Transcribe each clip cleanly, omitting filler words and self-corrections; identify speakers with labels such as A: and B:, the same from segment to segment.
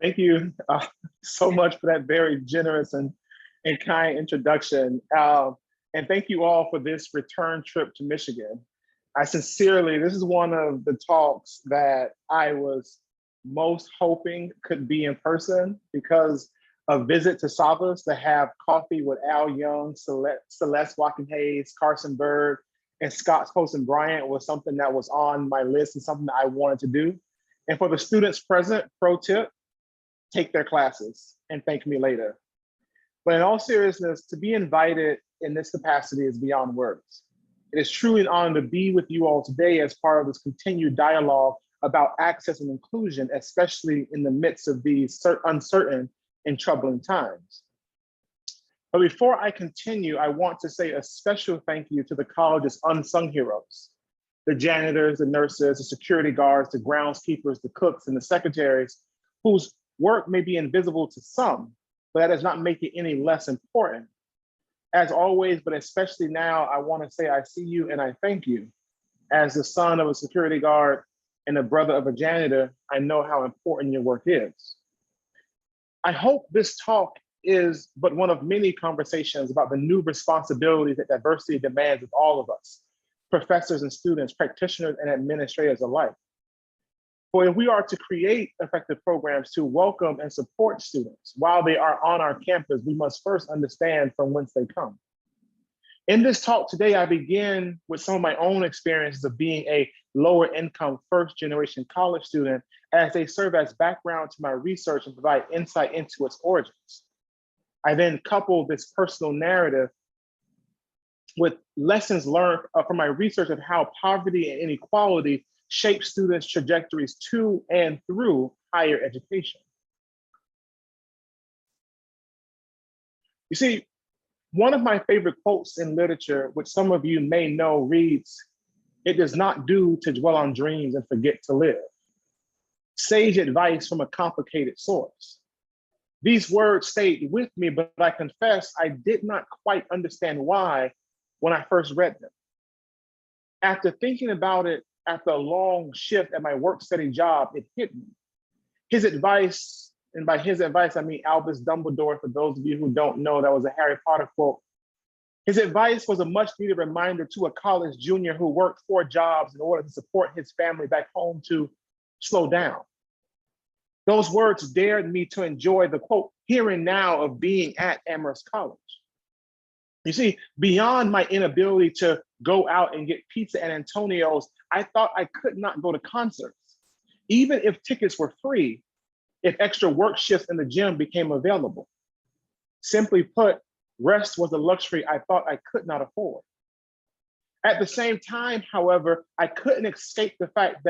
A: Thank you so much for that very generous and kind introduction. And thank you all for this return trip to Michigan. This is one of the talks that I was most hoping could be in person, because a visit to Savas to have coffee with Al Young, Celeste Walking Hayes, Carson Berg, and Scott Colson Bryant was something that was on my list and something that I wanted to do. And for the students present, pro tip, take their classes and thank me later. But in all seriousness, to be invited in this capacity is beyond words. It is truly an honor to be with you all today as part of this continued dialogue about access and inclusion, especially in the midst of these uncertain and troubling times. But before I continue, I want to say a special thank you to the college's unsung heroes, the janitors, the nurses, the security guards, the groundskeepers, the cooks, and the secretaries, whose work may be invisible to some, but that does not make it any less important. As always, but especially now, I want to say I see you and I thank you. As the son of a security guard and the brother of a janitor, I know how important your work is. I hope this talk is but one of many conversations about the new responsibilities that diversity demands of all of us, professors and students, practitioners and administrators alike. For if we are to create effective programs to welcome and support students while they are on our campus, we must first understand from whence they come. In this talk today, I begin with some of my own experiences of being a lower income first generation college student, as they serve as background to my research and provide insight into its origins. I then couple this personal narrative with lessons learned from my research of how poverty and inequality shape students' trajectories to and through higher education. You see, one of my favorite quotes in literature, which some of you may know, reads, "It does not do to dwell on dreams and forget to live." Sage advice from a complicated source. These words stayed with me, but I confess I did not quite understand why when I first read them. After thinking about it, after a long shift at my work study job, it hit me. His advice, and by his advice, I mean Albus Dumbledore, for those of you who don't know, that was a Harry Potter quote. His advice was a much needed reminder to a college junior who worked 4 jobs in order to support his family back home to slow down. Those words dared me to enjoy the quote, here and now of being at Amherst College. You see, beyond my inability to go out and get pizza at Antonio's, I thought I could not go to concerts, even if tickets were free, if extra work shifts in the gym became available. Simply put, rest was a luxury I thought I could not afford. At the same time, however, I couldn't escape the fact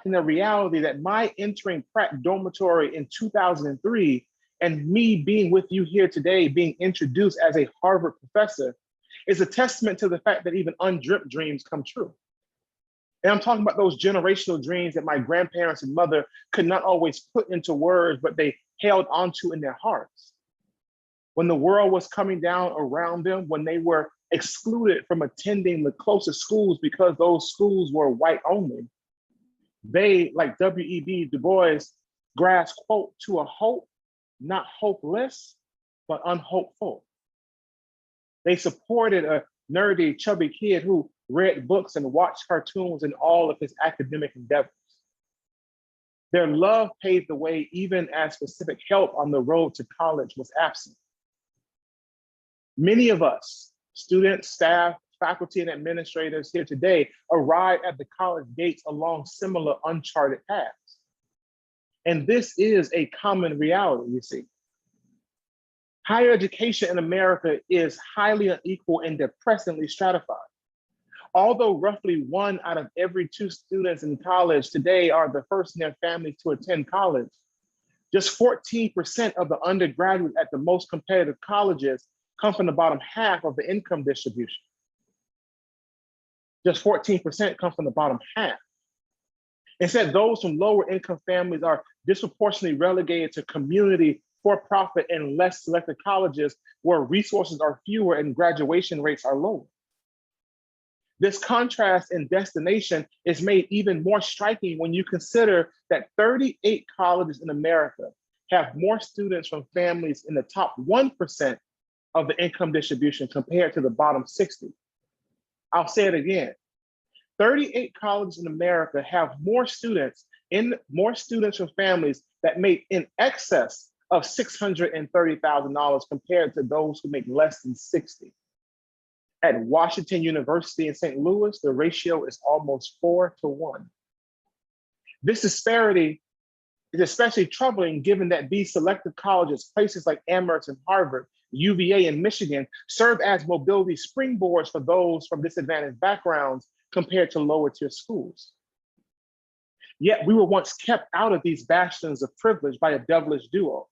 A: and the reality that my entering Pratt dormitory in 2003 and me being with you here today, being introduced as a Harvard professor, is a testament to the fact that even undreamt dreams come true. And I'm talking about those generational dreams that my grandparents and mother could not always put into words, but they held onto in their hearts. When the world was coming down around them, when they were excluded from attending the closest schools because those schools were white only, they, like W.E.B. Du Bois, grasped, quote, to a hope, not hopeless, but unhopeful. They supported a nerdy, chubby kid who read books and watched cartoons in all of his academic endeavors. Their love paved the way even as specific help on the road to college was absent. Many of us, students, staff, faculty, and administrators here today arrive at the college gates along similar uncharted paths. And this is a common reality, you see. Higher education in America is highly unequal and depressingly stratified. Although roughly 1 out of every 2 students in college today are the first in their families to attend college, just 14% of the undergraduates at the most competitive colleges come from the bottom half of the income distribution. Just 14% come from the bottom half. Instead, those from lower income families are disproportionately relegated to community, for-profit, and less selected colleges where resources are fewer and graduation rates are lower. This contrast in destination is made even more striking when you consider that 38 colleges in America have more students from families in the top 1% of the income distribution compared to the bottom 60. I'll say it again. 38 colleges in America have more students from families that make in excess of $630,000 compared to those who make less than 60. At Washington University in St. Louis, the ratio is almost 4-to-1. This disparity is especially troubling given that these selective colleges, places like Amherst and Harvard, UVA and Michigan, serve as mobility springboards for those from disadvantaged backgrounds compared to lower tier schools. Yet we were once kept out of these bastions of privilege by a devilish duo.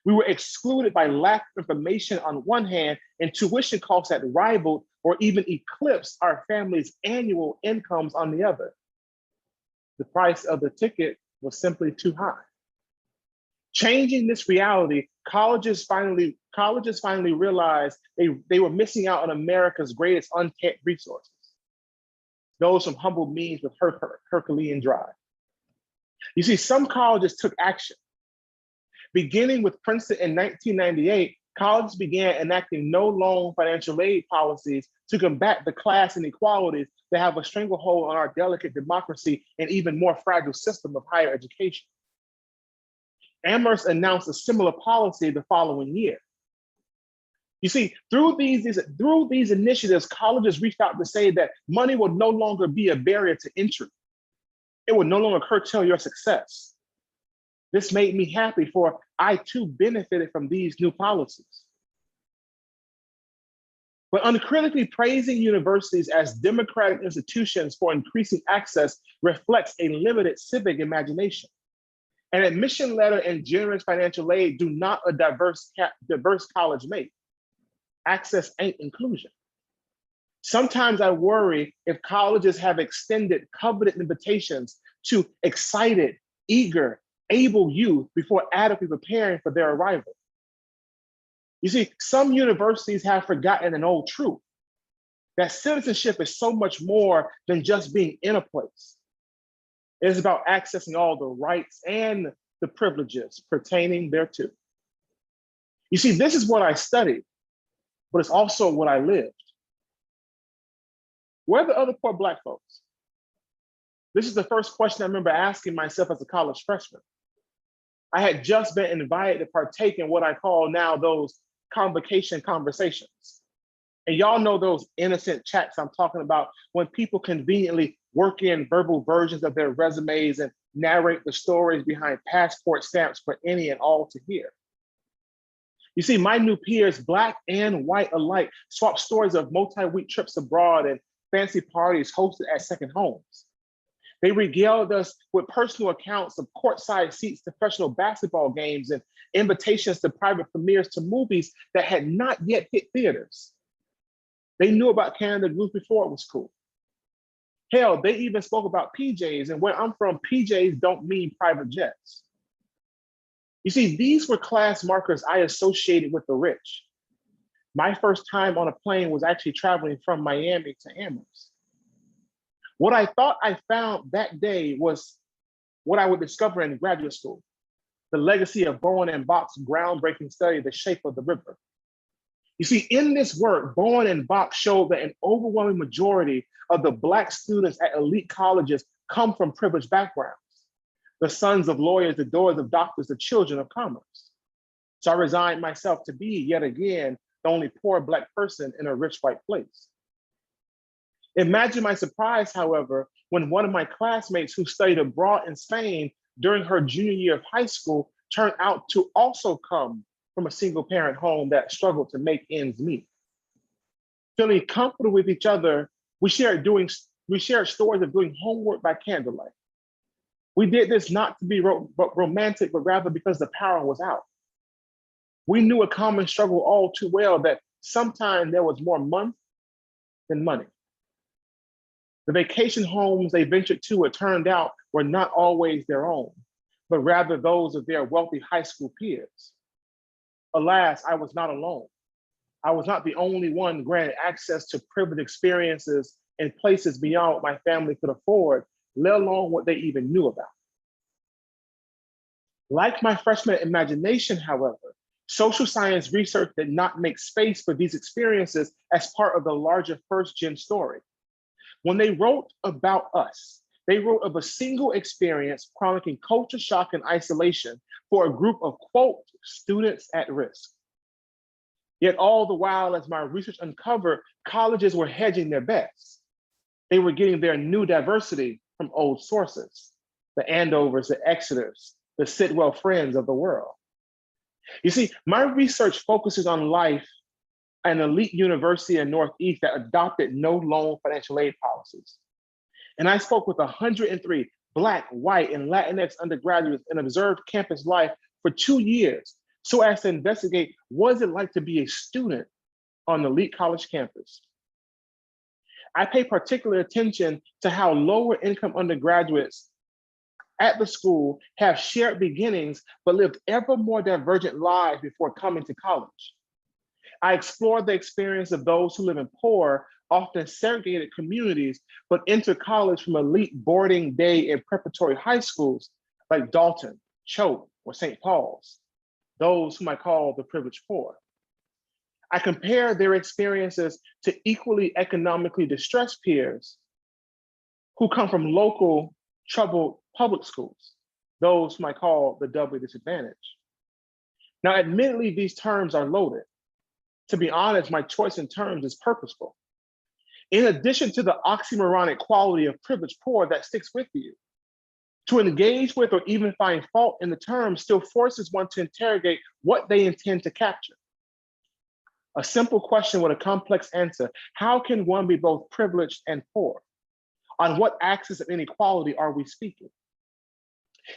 A: We were excluded by lack of information on one hand and tuition costs that rivaled or even eclipsed our family's annual incomes on the other. The price of the ticket was simply too high. Changing this reality, colleges finally realized they were missing out on America's greatest untapped resources, those from humble means with Herculean drive. You see, some colleges took action. Beginning with Princeton in 1998, colleges began enacting no loan financial aid policies to combat the class inequalities that have a stranglehold on our delicate democracy and even more fragile system of higher education. Amherst announced a similar policy the following year. You see, through these initiatives, colleges reached out to say that money will no longer be a barrier to entry. It will no longer curtail your success. This made me happy, for I too benefited from these new policies. But uncritically praising universities as democratic institutions for increasing access reflects a limited civic imagination. An admission letter and generous financial aid do not a diverse college make. Access ain't inclusion. Sometimes I worry if colleges have extended coveted invitations to excited, eager, able youth before adequately preparing for their arrival. You see, some universities have forgotten an old truth, that citizenship is so much more than just being in a place. It is about accessing all the rights and the privileges pertaining thereto. You see, this is what I studied, but it's also what I lived. Where are the other poor Black folks? This is the first question I remember asking myself as a college freshman. I had just been invited to partake in what I call now those convocation conversations. And y'all know those innocent chats I'm talking about, when people conveniently work in verbal versions of their resumes and narrate the stories behind passport stamps for any and all to hear. You see, my new peers, Black and white alike, swap stories of multi-week trips abroad and fancy parties hosted at second homes. They regaled us with personal accounts of courtside seats to professional basketball games and invitations to private premieres to movies that had not yet hit theaters. They knew about Canada Goose before it was cool. Hell, they even spoke about PJs, and where I'm from, PJs don't mean private jets. You see, these were class markers I associated with the rich. My first time on a plane was actually traveling from Miami to Amherst. What I thought I found that day was what I would discover in graduate school, the legacy of Bowen and Bach's groundbreaking study, The Shape of the River. You see, in this work, Bowen and Bach showed that an overwhelming majority of the Black students at elite colleges come from privileged backgrounds, the sons of lawyers, the daughters of doctors, the children of commerce. So I resigned myself to be, yet again, the only poor Black person in a rich white place. Imagine my surprise, however, when one of my classmates who studied abroad in Spain during her junior year of high school turned out to also come from a single parent home that struggled to make ends meet. Feeling comfortable with each other, we shared stories of doing homework by candlelight. We did this not to be romantic, but rather because the power was out. We knew a common struggle all too well, that sometimes there was more month than money. The vacation homes they ventured to, it turned out, were not always their own, but rather those of their wealthy high school peers. Alas, I was not alone. I was not the only one granted access to privileged experiences in places beyond what my family could afford, let alone what they even knew about. Like my freshman imagination, however, social science research did not make space for these experiences as part of the larger first-gen story. When they wrote about us, they wrote of a single experience chronicling culture shock and isolation for a group of, quote, students at risk. Yet all the while, as my research uncovered, colleges were hedging their bets. They were getting their new diversity from old sources, the Andovers, the Exeters, the Sidwell Friends of the world. You see, my research focuses on life at an elite university in Northeast that adopted no loan financial aid policies. And I spoke with 103 Black, white, and Latinx undergraduates and observed campus life for 2 years so as to investigate what is it like to be a student on an elite college campus. I pay particular attention to how lower income undergraduates at the school have shared beginnings, but lived ever more divergent lives before coming to college. I explore the experience of those who live in poor, often segregated communities, but enter college from elite boarding day and preparatory high schools like Dalton, Choate, or St. Paul's, those whom I call the privileged poor. I compare their experiences to equally economically distressed peers who come from local troubled public schools, those whom I call the doubly disadvantaged. Now, admittedly, these terms are loaded. To be honest, my choice in terms is purposeful. In addition to the oxymoronic quality of privileged poor that sticks with you, to engage with or even find fault in the term still forces one to interrogate what they intend to capture. A simple question with a complex answer: how can one be both privileged and poor? On what axis of inequality are we speaking?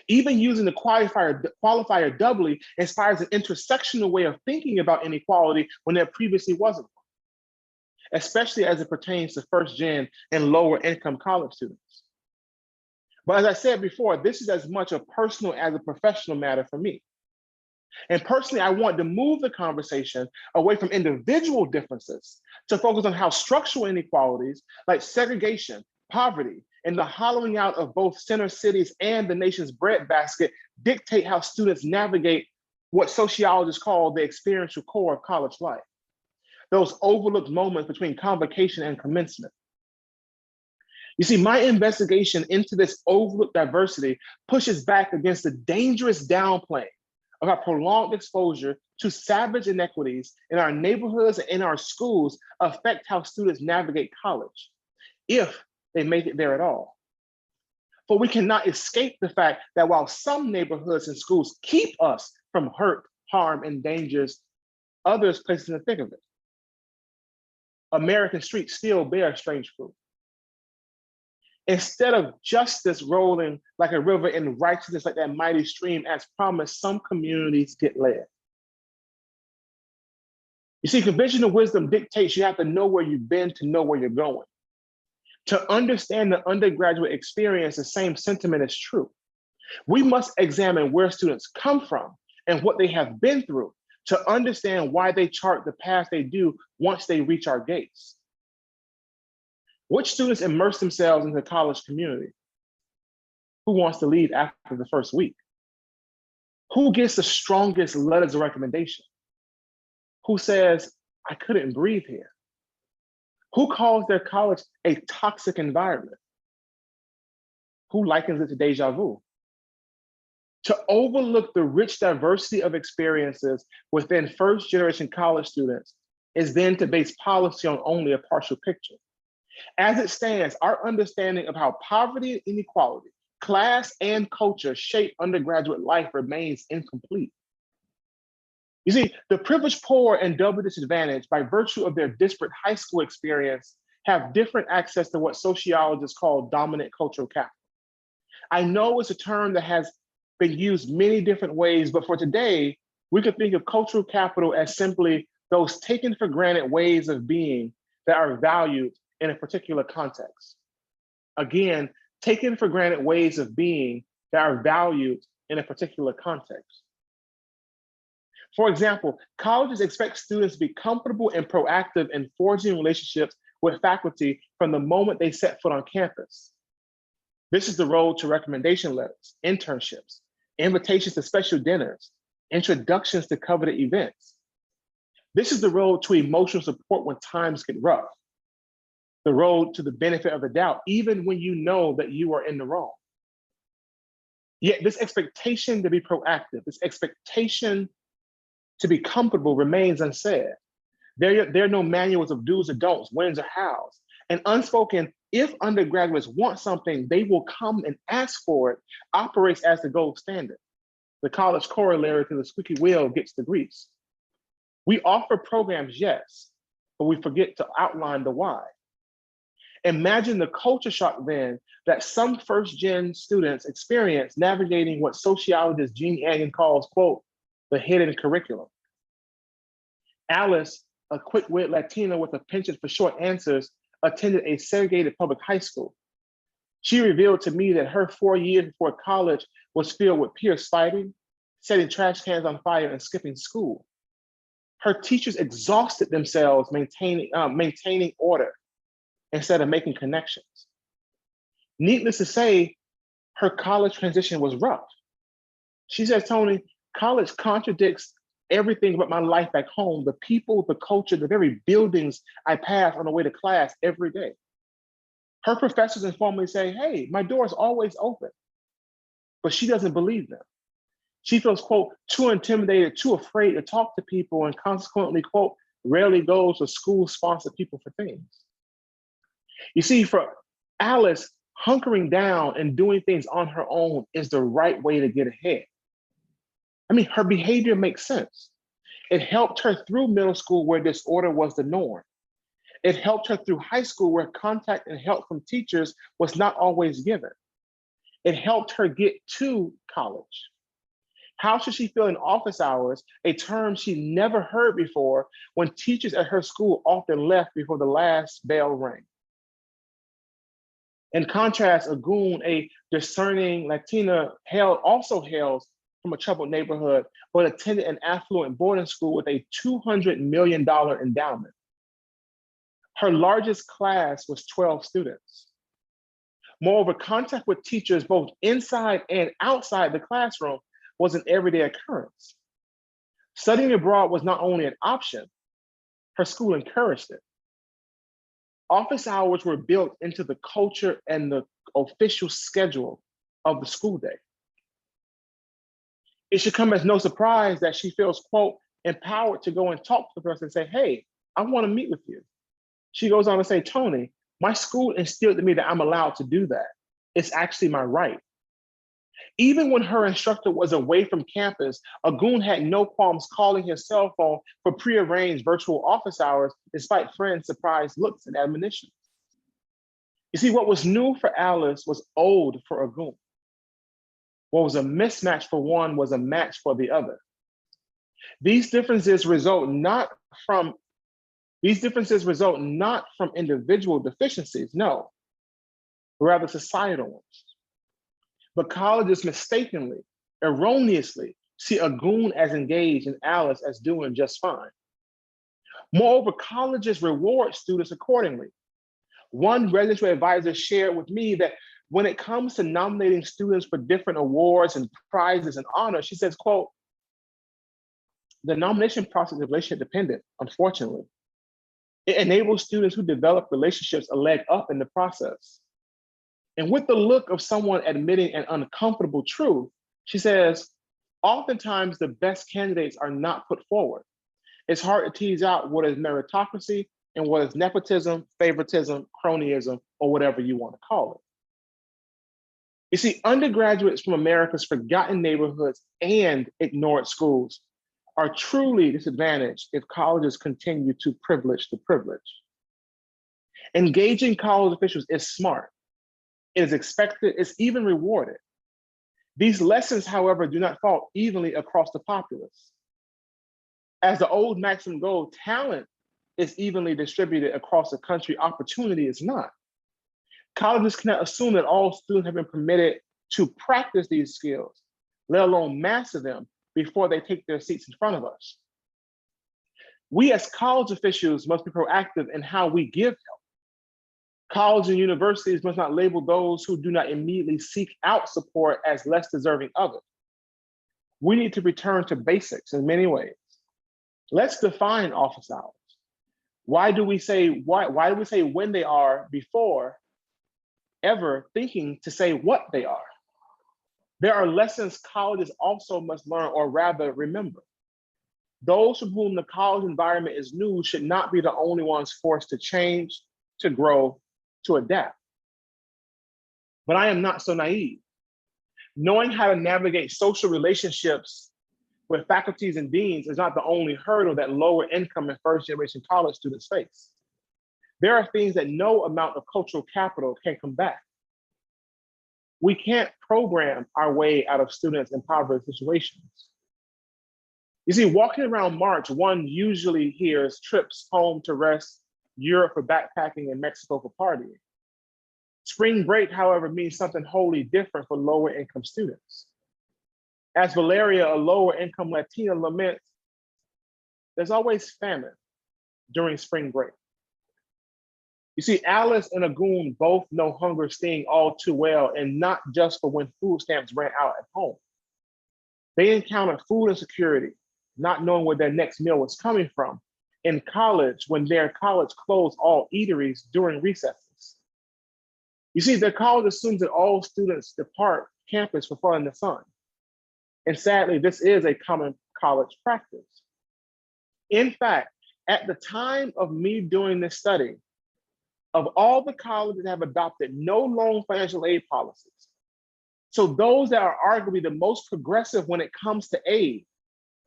A: Even using the qualifier doubly inspires an intersectional way of thinking about inequality when there previously wasn't one, especially as it pertains to first-gen and lower income college students. But as I said before, this is as much a personal as a professional matter for me. And personally, I want to move the conversation away from individual differences to focus on how structural inequalities like segregation, poverty, and the hollowing out of both center cities and the nation's breadbasket dictate how students navigate what sociologists call the experiential core of college life, those overlooked moments between convocation and commencement. You see, my investigation into this overlooked diversity pushes back against the dangerous downplaying of our prolonged exposure to savage inequities in our neighborhoods and in our schools affect how students navigate college, if they make it there at all. For we cannot escape the fact that while some neighborhoods and schools keep us from hurt, harm, and dangers, others place us in the thick of it. American streets still bear strange fruit. Instead of justice rolling like a river and righteousness like that mighty stream as promised, some communities get led. You see, conventional wisdom dictates you have to know where you've been to know where you're going. To understand the undergraduate experience, the same sentiment is true. We must examine where students come from and what they have been through to understand why they chart the path they do once they reach our gates. Which students immerse themselves in the college community? Who wants to leave after the first week? Who gets the strongest letters of recommendation? Who says, I couldn't breathe here? Who calls their college a toxic environment? Who likens it to deja vu? To overlook the rich diversity of experiences within first-generation college students is then to base policy on only a partial picture. As it stands, our understanding of how poverty and inequality, class and culture shape undergraduate life remains incomplete. You see, the privileged poor and doubly disadvantaged, by virtue of their disparate high school experience, have different access to what sociologists call dominant cultural capital. I know it's a term that has been used many different ways, but for today, we could think of cultural capital as simply those taken for granted ways of being that are valued in a particular context. Again, taken for granted ways of being that are valued in a particular context. For example, colleges expect students to be comfortable and proactive in forging relationships with faculty from the moment they set foot on campus. This is the road to recommendation letters, internships, invitations to special dinners, introductions to coveted events. This is the road to emotional support when times get rough. The road to the benefit of the doubt, even when you know that you are in the wrong. Yet this expectation to be proactive, this expectation to be comfortable remains unsaid. There are no manuals of do's or don'ts, whens or hows. And unspoken, if undergraduates want something, they will come and ask for it, operates as the gold standard. The college corollary to the squeaky wheel gets the grease. We offer programs, yes, but we forget to outline the why. Imagine the culture shock then that some first-gen students experience navigating what sociologist Jean Agin calls, quote, the hidden curriculum. Alice, a quick-witted Latina with a penchant for short answers, attended a segregated public high school. She revealed to me that her 4 years before college was filled with peers fighting, setting trash cans on fire, and skipping school. Her teachers exhausted themselves maintaining order instead of making connections. Needless to say, her college transition was rough. She says, Tony, college contradicts everything about my life back home, the people, the culture, the very buildings I pass on the way to class every day. Her professors informally say, hey, my door is always open, but she doesn't believe them. She feels, quote, too intimidated, too afraid to talk to people, and consequently, quote, rarely goes to school-sponsored people for things. You see, for Alice, hunkering down and doing things on her own is the right way to get ahead. I mean, her behavior makes sense. It helped her through middle school where disorder was the norm. It helped her through high school where contact and help from teachers was not always given. It helped her get to college. How should she feel in office hours, a term she never heard before, when teachers at her school often left before the last bell rang? In contrast, Agun, a discerning Latina, also hails from a troubled neighborhood, but attended an affluent boarding school with a $200 million endowment. Her largest class was 12 students. Moreover, contact with teachers both inside and outside the classroom was an everyday occurrence. Studying abroad was not only an option, her school encouraged it. Office hours were built into the culture and the official schedule of the school day. It should come as no surprise that she feels, quote, empowered to go and talk to the person and say, hey, I want to meet with you. She goes on to say, Tony, my school instilled in me that I'm allowed to do that. It's actually my right. Even when her instructor was away from campus, Agun had no qualms calling his cell phone for prearranged virtual office hours, despite friends' surprised looks and admonitions. You see, what was new for Alice was old for Agun. What was a mismatch for one was a match for the other. These differences result not from individual deficiencies, no, rather societal ones. But colleges mistakenly, erroneously, see Agun as engaged and Alice as doing just fine. Moreover, colleges reward students accordingly. One regulatory advisor shared with me that when it comes to nominating students for different awards and prizes and honors, she says, quote, the nomination process is relationship dependent, unfortunately. It enables students who develop relationships a leg up in the process. And with the look of someone admitting an uncomfortable truth, she says, oftentimes the best candidates are not put forward. It's hard to tease out what is meritocracy and what is nepotism, favoritism, cronyism, or whatever you want to call it. You see, undergraduates from America's forgotten neighborhoods and ignored schools are truly disadvantaged if colleges continue to privilege the privileged. Engaging college officials is smart. It is expected, it's even rewarded. These lessons, however, do not fall evenly across the populace. As the old maxim goes, talent is evenly distributed across the country, opportunity is not. Colleges cannot assume that all students have been permitted to practice these skills, let alone master them, before they take their seats in front of us. We as college officials must be proactive in how we give help. Colleges and universities must not label those who do not immediately seek out support as less deserving of it. We need to return to basics in many ways. Let's define office hours. Why do we say when they are before ever thinking to say what they are? There are lessons colleges also must learn, or rather remember. Those from whom the college environment is new should not be the only ones forced to change, to grow, to adapt. But I am not so naive. Knowing how to navigate social relationships with faculties and deans is not the only hurdle that lower income and first generation college students face. There are things that no amount of cultural capital can combat. We can't program our way out of students in impoverished situations. You see, walking around March, one usually hears trips home to rest, Europe for backpacking, and Mexico for partying. Spring break, however, means something wholly different for lower income students. As Valeria, a lower income Latina, laments, there's always famine during spring break. You see, Alice and Agun both know hunger sting all too well, and not just for when food stamps ran out at home. They encountered food insecurity, not knowing where their next meal was coming from, in college when their college closed all eateries during recesses. You see, their college assumes that all students depart campus for fun in the sun. And sadly, this is a common college practice. In fact, at the time of me doing this study, of all the colleges that have adopted no loan financial aid policies, so those that are arguably the most progressive when it comes to aid,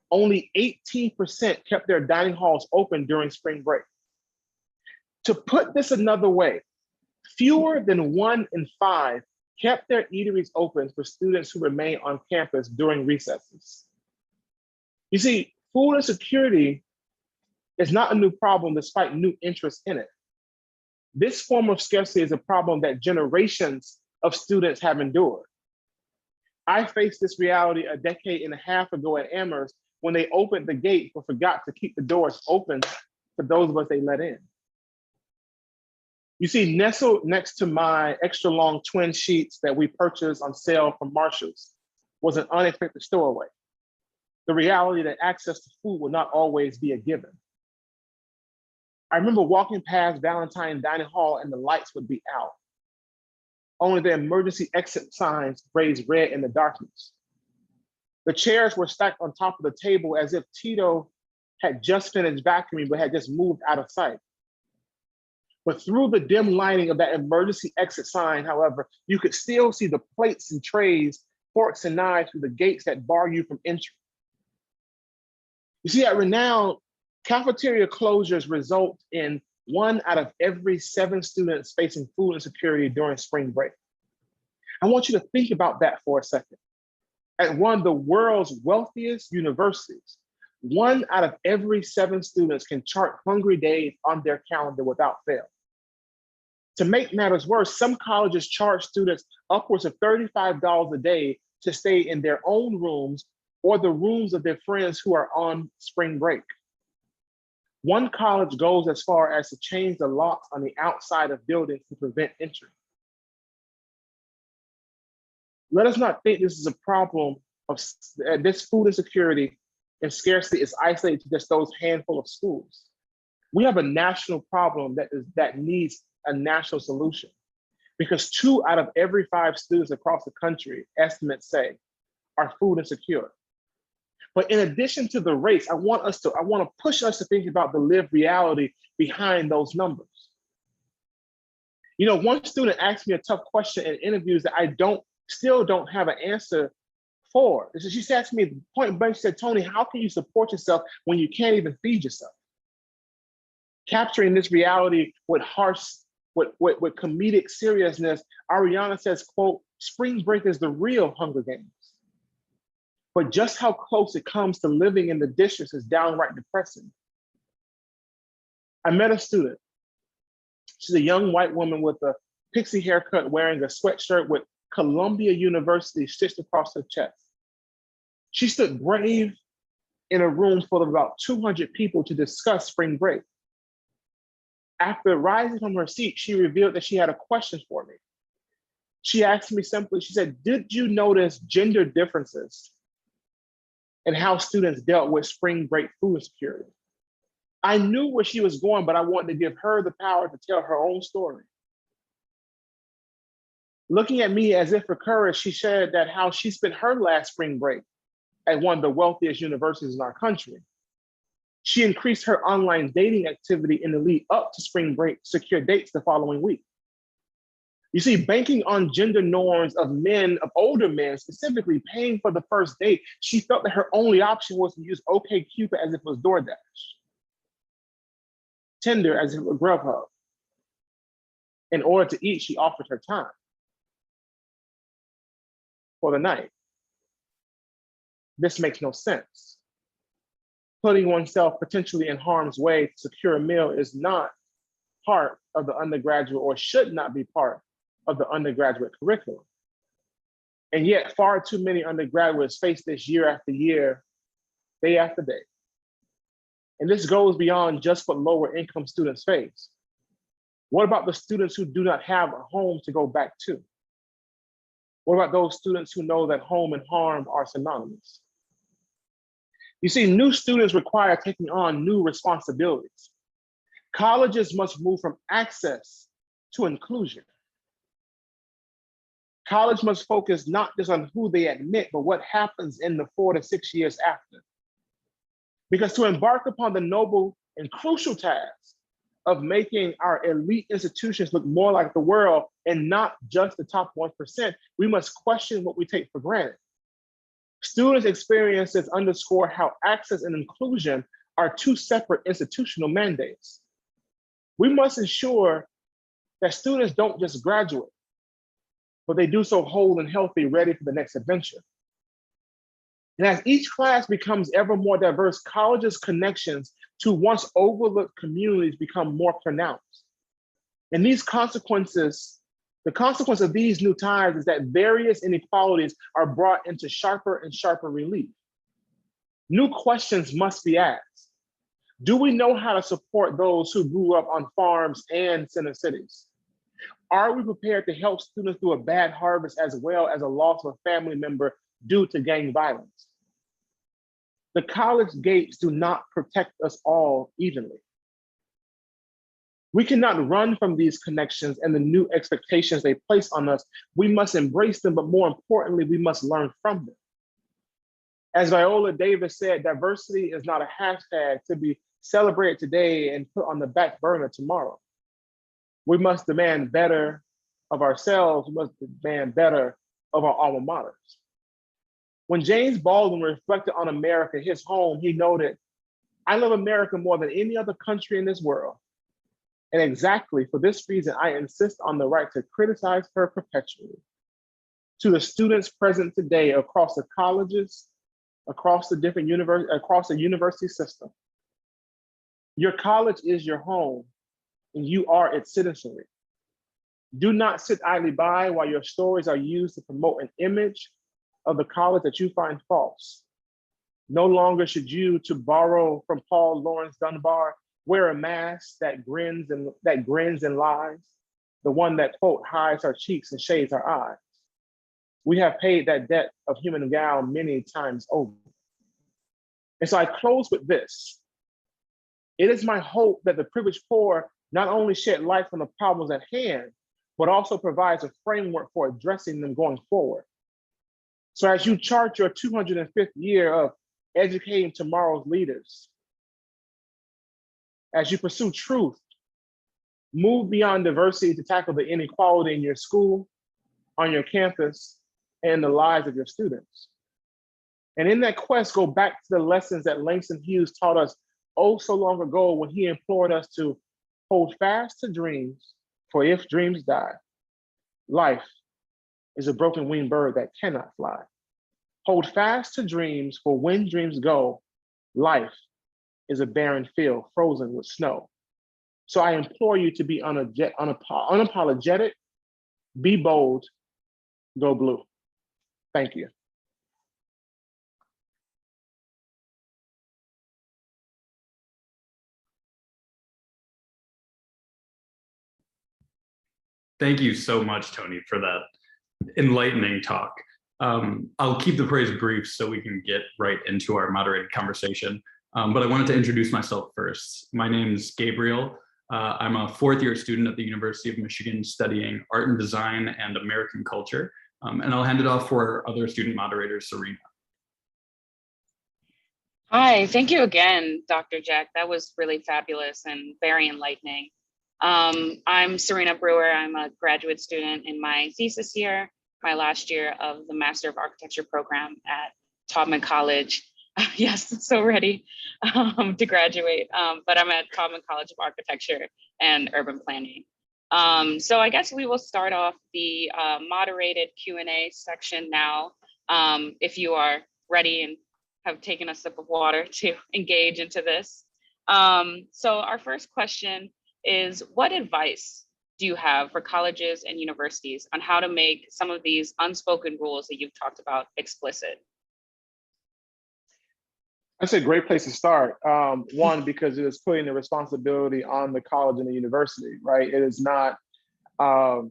A: only 18% kept their dining halls open during spring break. To put this another way, fewer than 1 in 5 kept their eateries open for students who remain on campus during recesses. You see, food insecurity is not a new problem despite new interest in it. This form of scarcity is a problem that generations of students have endured. I faced this reality a decade and a half ago at Amherst when they opened the gate but forgot to keep the doors open for those of us they let in. You see, nestled next to my extra long twin sheets that we purchased on sale from Marshall's was an unexpected stowaway. The reality that access to food will not always be a given. I remember walking past Valentine Dining Hall and the lights would be out. Only the emergency exit signs blazed red in the darkness. The chairs were stacked on top of the table as if Tito had just finished vacuuming but had just moved out of sight. But through the dim lighting of that emergency exit sign, however, you could still see the plates and trays, forks and knives through the gates that bar you from entry. You see, at Renown, cafeteria closures result in 1 out of every 7 students facing food insecurity during spring break. I want you to think about that for a second. At one of the world's wealthiest universities, 1 out of every 7 students can chart hungry days on their calendar without fail. To make matters worse, some colleges charge students upwards of $35 a day to stay in their own rooms or the rooms of their friends who are on spring break. One college goes as far as to change the locks on the outside of buildings to prevent entry. Let us not think this is a problem of this food insecurity and scarcity is isolated to just those handful of schools. We have a national problem that needs a national solution, because 2 out of every 5 students across the country, estimates say, are food insecure. But in addition to the race, I want to push us to think about the lived reality behind those numbers. You know, one student asked me a tough question in interviews that I still don't have an answer for. So she asked me point blank, she said, "Tony, how can you support yourself when you can't even feed yourself?" Capturing this reality with comedic seriousness, Ariana says, quote, "Spring break is the real Hunger Games." But just how close it comes to living in the districts is downright depressing. I met a student. She's a young white woman with a pixie haircut wearing a sweatshirt with Columbia University stitched across her chest. She stood brave in a room full of about 200 people to discuss spring break. After rising from her seat, she revealed that she had a question for me. She asked me simply, she said, did you notice gender differences in how students dealt with spring break food insecurity? I knew where she was going, but I wanted to give her the power to tell her own story. Looking at me as if for courage, she shared that how she spent her last spring break at one of the wealthiest universities in our country. She increased her online dating activity in the lead up to spring break to secure dates the following week. You see, banking on gender norms of men, of older men, specifically paying for the first date, she felt that her only option was to use OkCupid as if it was DoorDash, Tinder as if it was Grubhub. In order to eat, she offered her time for the night. This makes no sense. Putting oneself potentially in harm's way to secure a meal is not part of the undergraduate, or should not be part of the undergraduate curriculum. And yet far too many undergraduates face this year after year, day after day. And this goes beyond just what lower income students face. What about the students who do not have a home to go back to? What about those students who know that home and harm are synonymous? You see, new students require taking on new responsibilities. Colleges must move from access to inclusion. College must focus not just on who they admit, but what happens in the 4 to 6 years after. Because to embark upon the noble and crucial task of making our elite institutions look more like the world and not just the top 1%, we must question what we take for granted. Students' experiences underscore how access and inclusion are two separate institutional mandates. We must ensure that students don't just graduate, but they do so whole and healthy, ready for the next adventure. And as each class becomes ever more diverse, colleges' connections to once overlooked communities become more pronounced. And these consequences, the consequence of these new ties is that various inequalities are brought into sharper and sharper relief. New questions must be asked. Do we know how to support those who grew up on farms and center cities? Are we prepared to help students through a bad harvest as well as a loss of a family member due to gang violence? The college gates do not protect us all evenly. We cannot run from these connections and the new expectations they place on us. We must embrace them, but more importantly, we must learn from them. As Viola Davis said, diversity is not a hashtag to be celebrated today and put on the back burner tomorrow. We must demand better of ourselves. We must demand better of our alma maters. When James Baldwin reflected on America, his home, he noted, "I love America more than any other country in this world. And exactly for this reason, I insist on the right to criticize her perpetually." To the students present today across the colleges, across the different across the university system, your college is your home and you are its citizenry. Do not sit idly by while your stories are used to promote an image of the college that you find false. No longer should you, to borrow from Paul Laurence Dunbar, wear a mask that grins and lies, the one that, quote, hides our cheeks and shades our eyes. We have paid that debt of human guile many times over. And so I close with this. It is my hope that the privileged poor not only shed light on the problems at hand, but also provides a framework for addressing them going forward. So as you chart your 205th year of educating tomorrow's leaders, as you pursue truth, move beyond diversity to tackle the inequality in your school, on your campus, and in the lives of your students. And in that quest, go back to the lessons that Langston Hughes taught us oh so long ago when he implored us to hold fast to dreams, for if dreams die, life is a broken winged bird that cannot fly. Hold fast to dreams, for when dreams go, life is a barren field frozen with snow. So I implore you to be unapologetic, be bold, go blue. Thank you.
B: Thank you so much, Tony, for that enlightening talk. I'll keep the praise brief so we can get right into our moderated conversation. But I wanted to introduce myself first. My name is Gabriel. I'm a fourth-year student at the University of Michigan studying art and design and American culture. And I'll hand it off for our other student moderator, Serena.
C: Hi, thank you again, Dr. Jack. That was really fabulous and very enlightening. I'm Serena Brewer. I'm a graduate student in my thesis year, my last year of the Master of Architecture program at Taubman College. Yes, so ready to graduate, but I'm at Taubman College of Architecture and Urban Planning. So I guess we will start off the moderated Q&A section now, if you are ready and have taken a sip of water to engage into this. So our first question is, what advice do you have for colleges and universities on how to make some of these unspoken rules that you've talked about explicit?
A: That's a great place to start. One, because it is putting the responsibility on the college and the university, right? It is not, as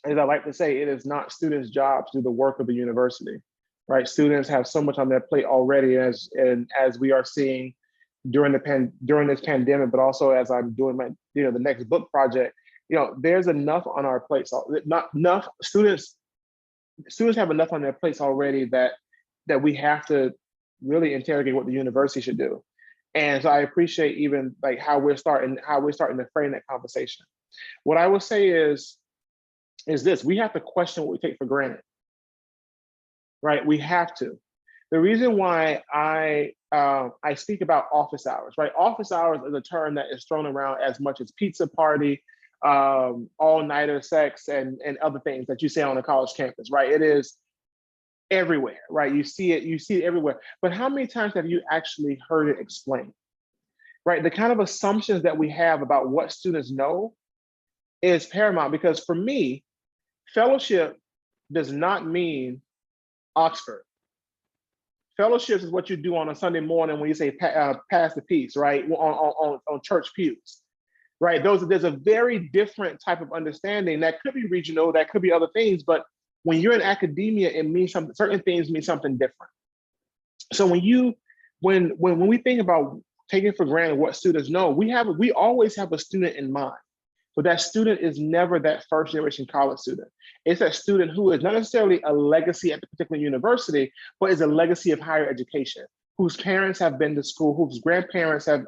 A: I like to say, it is not students' job to do the work of the university, right? Students have so much on their plate already, as we are seeing during this pandemic, but also as I'm doing my, the next book project. There's enough on our plates. Not enough students have enough on their plates already that we have to really interrogate what the university should do. And so I appreciate even like how we're starting to frame that conversation. What I will say is this: we have to question what we take for granted, right? We have to. The reason why I speak about office hours, right? Office hours is a term that is thrown around as much as pizza party, all-nighter sex, and other things that you say on a college campus, right? It is everywhere, right? You see it everywhere. But how many times have you actually heard it explained, right? The kind of assumptions that we have about what students know is paramount, because for me, fellowship does not mean Oxford. Fellowships is what you do on a Sunday morning when you say pass the peace, right? On church pews, right? There's a very different type of understanding that could be regional, that could be other things, but when you're in academia, it means something. Certain things mean something different. So when we think about taking for granted what students know, we always have a student in mind. But that student is never that first generation college student. It's that student who is not necessarily a legacy at the particular university, but is a legacy of higher education, whose parents have been to school, whose grandparents have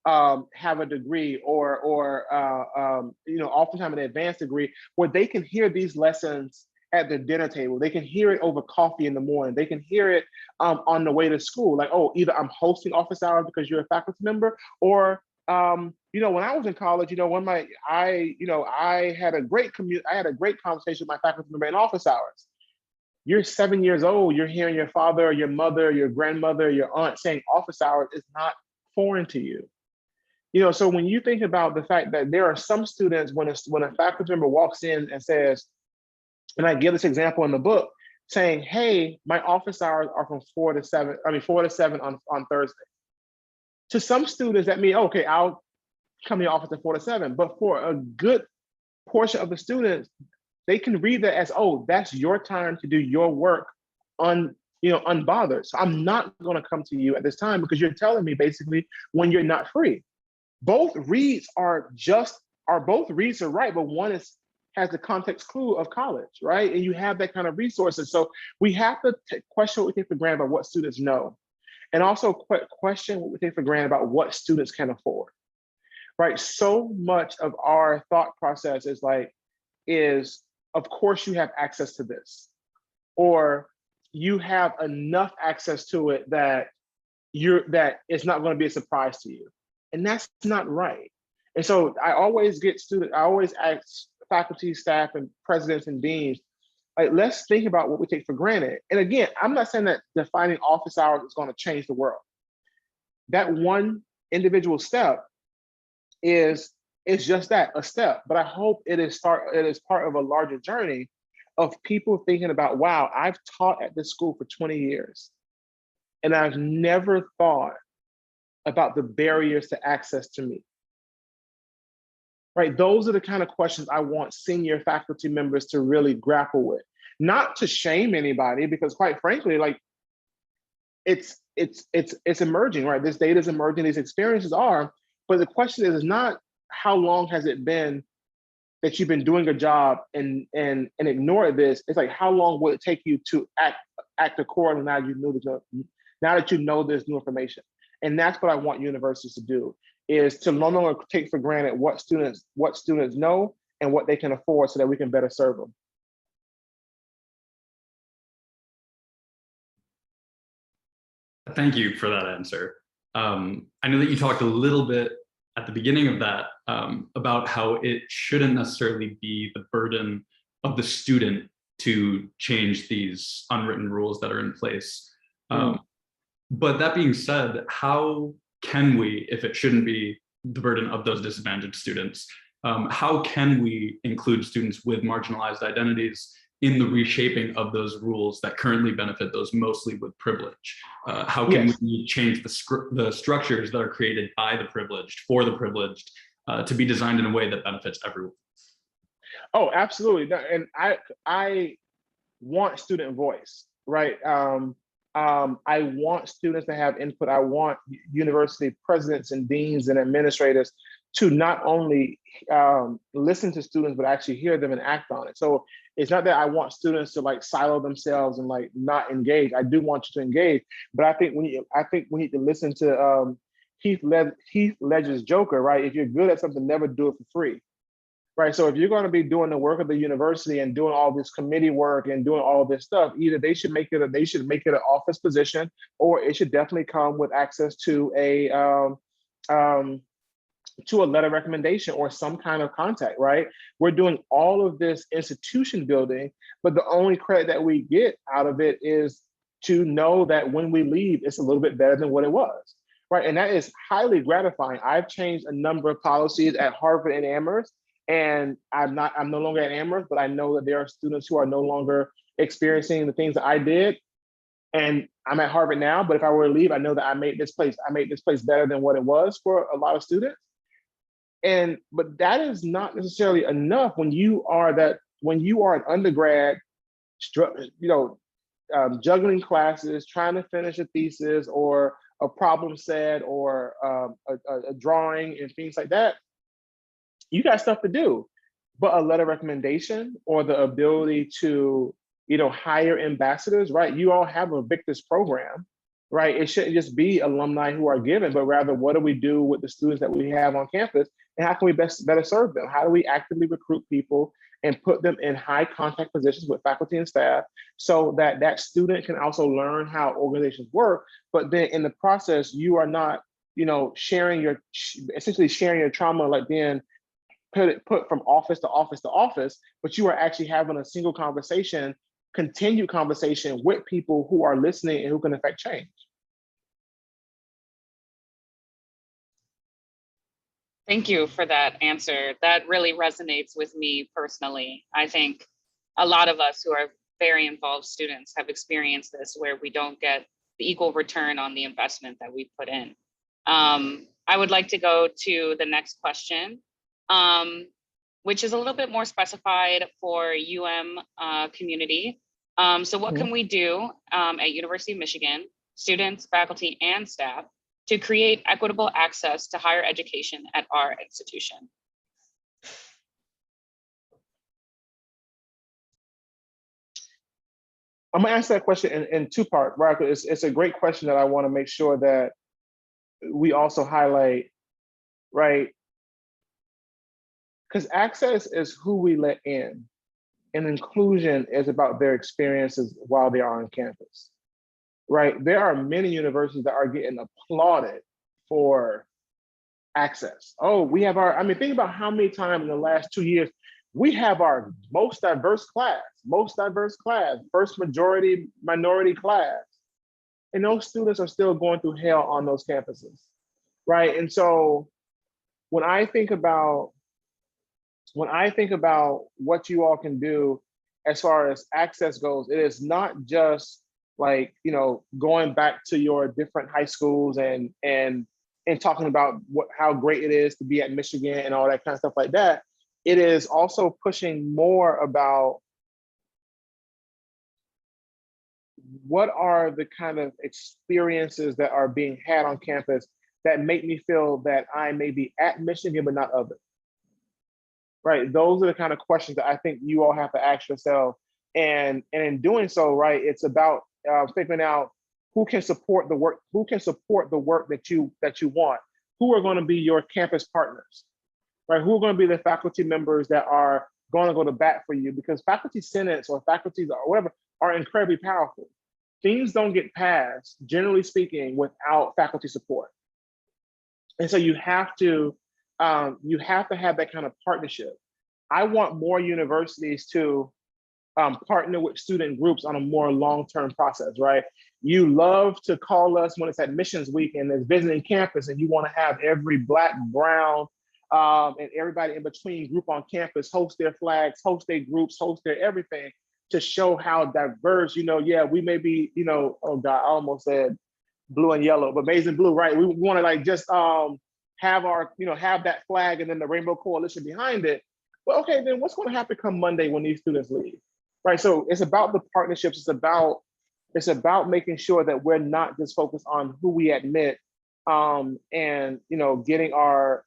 A: a degree, or oftentimes an advanced degree, where they can hear these lessons at the dinner table. They can hear it over coffee in the morning. They can hear it on the way to school. Like, oh, either I'm hosting office hours because you're a faculty member, or when I was in college, I had a great conversation with my faculty member in office hours. You're 7 years old, you're hearing your father, your mother, your grandmother, your aunt saying office hours is not foreign to you. So when you think about the fact that there are some students, when a faculty member walks in and says, and I give this example in the book, saying, hey, my office hours are from 4 to 7 on Thursday. To some students, that means, okay, I'll come to the office at 4 to 7. But for a good portion of the students, they can read that as, oh, that's your time to do your work unbothered. So I'm not going to come to you at this time because you're telling me basically when you're not free. Both reads are right, but one has the context clue of college, right? And you have that kind of resources. So we have to question what we take for granted about what students know. And also question what we take for granted about what students can afford, right? So much of our thought process is, of course you have access to this, or you have enough access to it that it's not going to be a surprise to you. And that's not right. And so I always ask faculty, staff, and presidents and deans, let's think about what we take for granted. And again, I'm not saying that defining office hours is going to change the world. That one individual step is just that, a step. But I hope it is part of a larger journey of people thinking about, wow, I've taught at this school for 20 years, and I've never thought about the barriers to access to me. right? Those are the kind of questions I want senior faculty members to really grapple with. Not to shame anybody, because quite frankly, like it's emerging, right? This data is emerging, these experiences are, but the question is not how long has it been that you've been doing a job and ignore this. It's like, how long will it take you to act accordingly now that you know this new information? And that's what I want universities to do, is to no longer take for granted what students know and what they can afford so that we can better serve them.
B: Thank you for that answer. I know that you talked a little bit at the beginning of that about how it shouldn't necessarily be the burden of the student to change these unwritten rules that are in place. But that being said, how can we, if it shouldn't be the burden of those disadvantaged students, how can we include students with marginalized identities in the reshaping of those rules that currently benefit those mostly with privilege? How can we change the structures that are created by the privileged for the privileged to be designed in a way that benefits everyone?
A: Oh, absolutely. And I want student voice, right? I want students to have input. I want university presidents and deans and administrators to not only listen to students, but actually hear them and act on it. So it's not that I want students to like silo themselves and like not engage. I do want you to engage, but I think we need to listen to Heath Ledger's Joker, right? If you're good at something, never do it for free. Right. So if you're going to be doing the work of the university and doing all this committee work and doing all this stuff, either they should make it an office position, or it should definitely come with access to a letter recommendation or some kind of contact, right? We're doing all of this institution building, but the only credit that we get out of it is to know that when we leave, it's a little bit better than what it was, right? And that is highly gratifying. I've changed a number of policies at Harvard and Amherst, and I'm no longer at Amherst, but I know that there are students who are no longer experiencing the things that I did. And I'm at Harvard now, but if I were to leave, I know that I made this place better than what it was for a lot of students. But that is not necessarily enough when you are an undergrad, juggling classes, trying to finish a thesis or a problem set or a drawing and things like that. You got stuff to do, but a letter recommendation or the ability to, hire ambassadors, right? You all have a Victus program, right? It shouldn't just be alumni who are given, but rather what do we do with the students that we have on campus and how can we better serve them? How do we actively recruit people and put them in high contact positions with faculty and staff so that that student can also learn how organizations work, but then in the process, you are not, essentially sharing your trauma, like being put from office to office to office, but you are actually having a single conversation, continued conversation with people who are listening and who can affect change.
C: Thank you for that answer. That really resonates with me personally. I think a lot of us who are very involved students have experienced this, where we don't get the equal return on the investment that we put in. I would like to go to the next question, which is a little bit more specified for community. So what can we do at University of Michigan, students, faculty, and staff, to create equitable access to higher education at our institution?
A: I'm gonna answer that question in two parts, right? It's a great question that I want to make sure that we also highlight, right? Because access is who we let in, and inclusion is about their experiences while they are on campus, right? There are many universities that are getting applauded for access. Oh, we have think about how many times in the last 2 years, we have our most diverse class, first majority minority class. And those students are still going through hell on those campuses, right? And so when I think about what you all can do as far as access goes, it is not just like, going back to your different high schools and and talking about how great it is to be at Michigan and all that kind of stuff like that, it is also pushing more about what are the kind of experiences that are being had on campus that make me feel that I may be at Michigan, but not of it, right? Those are the kind of questions that I think you all have to ask yourself. And in doing so, right, it's about figuring out who can support the work, that you want, who are going to be your campus partners, right? Who are going to be the faculty members that are going to go to bat for you, because faculty senates or faculties or whatever are incredibly powerful. Things don't get passed, generally speaking, without faculty support. And so you have to have that kind of partnership. I want more universities to partner with student groups on a more long-term process, right? You love to call us when it's admissions week and it's visiting campus, and you want to have every Black, brown, and everybody in between group on campus host their flags, host their groups, host their everything to show how diverse, yeah, we may be, oh God, I almost said blue and yellow, but maize and blue, right? We want to like just have our, have that flag and then the Rainbow Coalition behind it. Well, okay, then what's going to happen come Monday when these students leave, right? So it's about the partnerships. It's about making sure that we're not just focused on who we admit, and getting our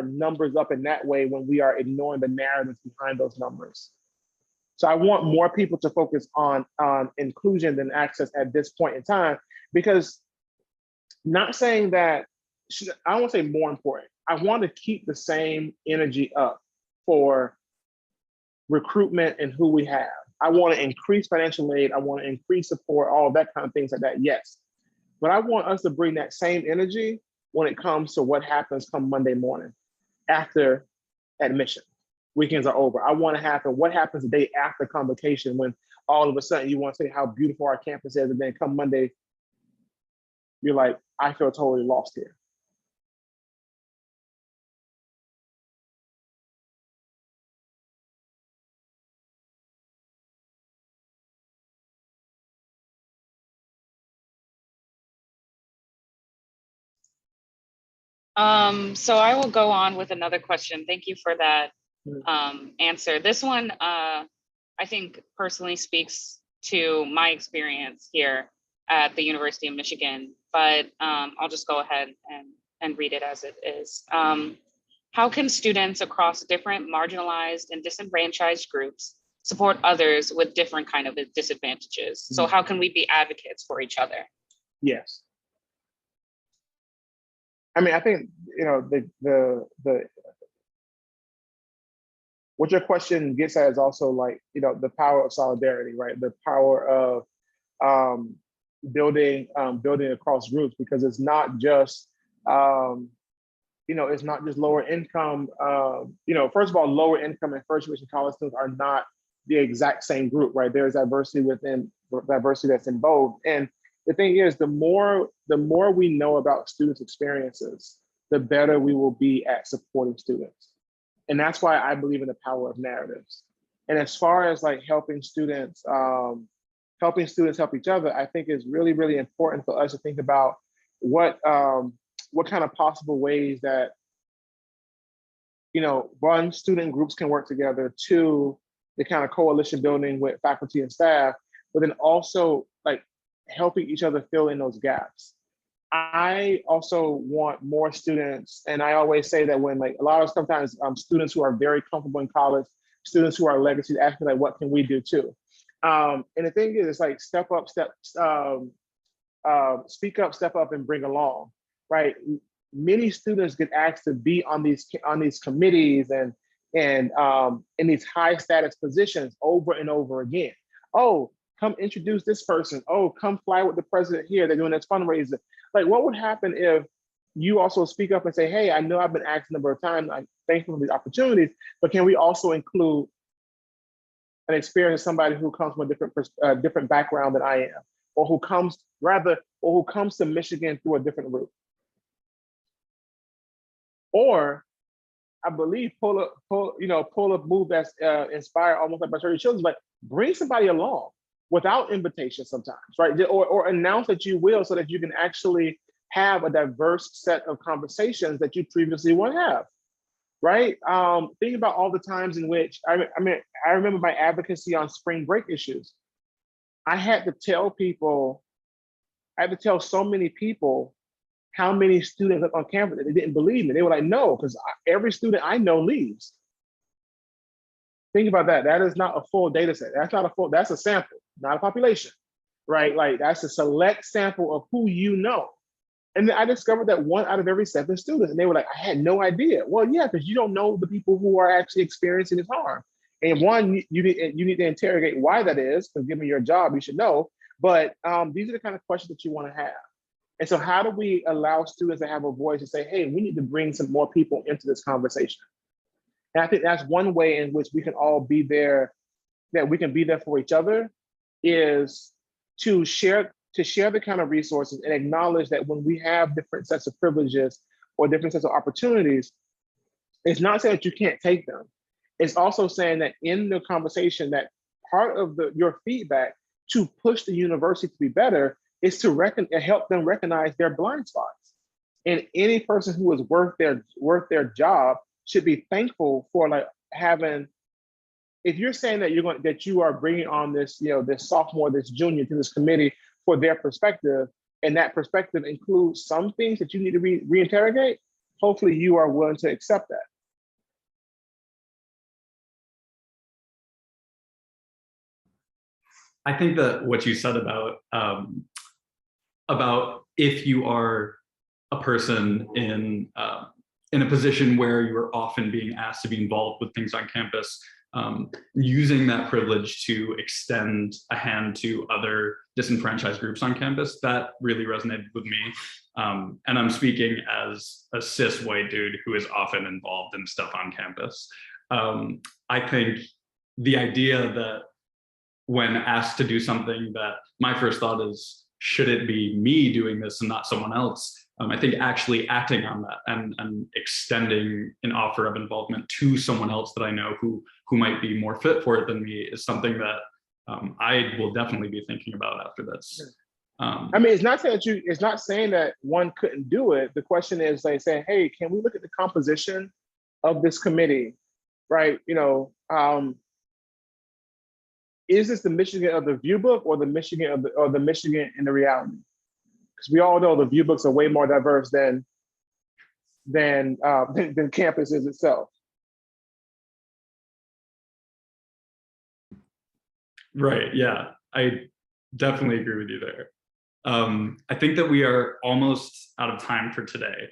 A: numbers up in that way when we are ignoring the narratives behind those numbers. So I want more people to focus on inclusion than access at this point in time, because not saying that, I don't want to say more important, I want to keep the same energy up for recruitment and who we have. I want to increase financial aid, I want to increase support, all of that kind of things like that, yes. But I want us to bring that same energy when it comes to what happens come Monday morning after admission. Weekends are over. I want to happen. What happens the day after convocation when all of a sudden you want to say how beautiful our campus is, and then come Monday, you're like, I feel totally lost here.
C: So I will go on with another question. Thank you for that answer. This one, I think personally speaks to my experience here at the University of Michigan, but I'll just go ahead and read it as it is. How can students across different marginalized and disenfranchised groups support others with different kind of disadvantages? So how can we be advocates for each other?
A: Yes. I mean, I think, what your question gets at is also like, the power of solidarity, right? The power of building across groups, because it's not just, it's not just lower income. First of all, lower income and first generation college students are not the exact same group, right? There's diversity within diversity that's in both. And the thing is, the more we know about students' experiences, the better we will be at supporting students. And that's why I believe in the power of narratives. And as far as like helping students help each other, I think it's really, really important for us to think about what kind of possible ways that, one, student groups can work together, two, the kind of coalition building with faculty and staff, but then also like helping each other fill in those gaps. I also want more students, and I always say that when like a lot of sometimes students who are very comfortable in college, students who are legacy, ask me like, what can we do too? And the thing is, it's like speak up, step up, and bring along, right? Many students get asked to be on these committees and in these high status positions over and over again. Oh, come introduce this person. Oh, come fly with the president here. They're doing this fundraiser. Like, what would happen if you also speak up and say, hey, I know I've been asked a number of times, I'm thankful for these opportunities, but can we also include an experience of somebody who comes from a different background than I am, or who comes to Michigan through a different route? Or I believe pull a move that's inspired almost like by 30 children, like bring somebody along without invitation sometimes, right? Or announce that you will, so that you can actually have a diverse set of conversations that you previously wouldn't have, right? Think about all the times in which, I remember my advocacy on spring break issues. I had to tell so many people how many students up on campus that they didn't believe me. They were like, no, because every student I know leaves. Think about that. That is not a full data set. That's a sample, not a population, right? Like that's a select sample of who you know. And then I discovered that 1 out of every 7 students, and they were like, I had no idea. Well, yeah, because you don't know the people who are actually experiencing this harm. And one, you need to interrogate why that is, because given your job, you should know. But these are the kind of questions that you want to have. And so how do we allow students to have a voice and say, hey, we need to bring some more people into this conversation? And I think that's one way in which we can all be there, that we can be there for each other, is to share the kind of resources and acknowledge that when we have different sets of privileges or different sets of opportunities, it's not saying that you can't take them. It's also saying that in the conversation, that part of your feedback to push the university to be better is to help them recognize their blind spots. And any person who is worth their job should be thankful for like having. If you're saying that you are bringing on this, this sophomore, this junior to this committee for their perspective, and that perspective includes some things that you need to reinterrogate, hopefully you are willing to accept that.
B: I think that what you said about if you are a person in a position where you are often being asked to be involved with things on campus, using that privilege to extend a hand to other disenfranchised groups on campus, that really resonated with me. And I'm speaking as a cis white dude who is often involved in stuff on campus. I think the idea that when asked to do something, that my first thought is, should it be me doing this and not someone else? I think actually acting on that and extending an offer of involvement to someone else that I know who might be more fit for it than me is something that I will definitely be thinking about after this.
A: It's not saying that one couldn't do it. The question is like saying, hey, can we look at the composition of this committee, right? Is this the Michigan of the view book or the Michigan the Michigan in the reality? Because we all know the view books are way more diverse than campus is itself.
B: Right. Yeah, I definitely agree with you there. I think that we are almost out of time for today.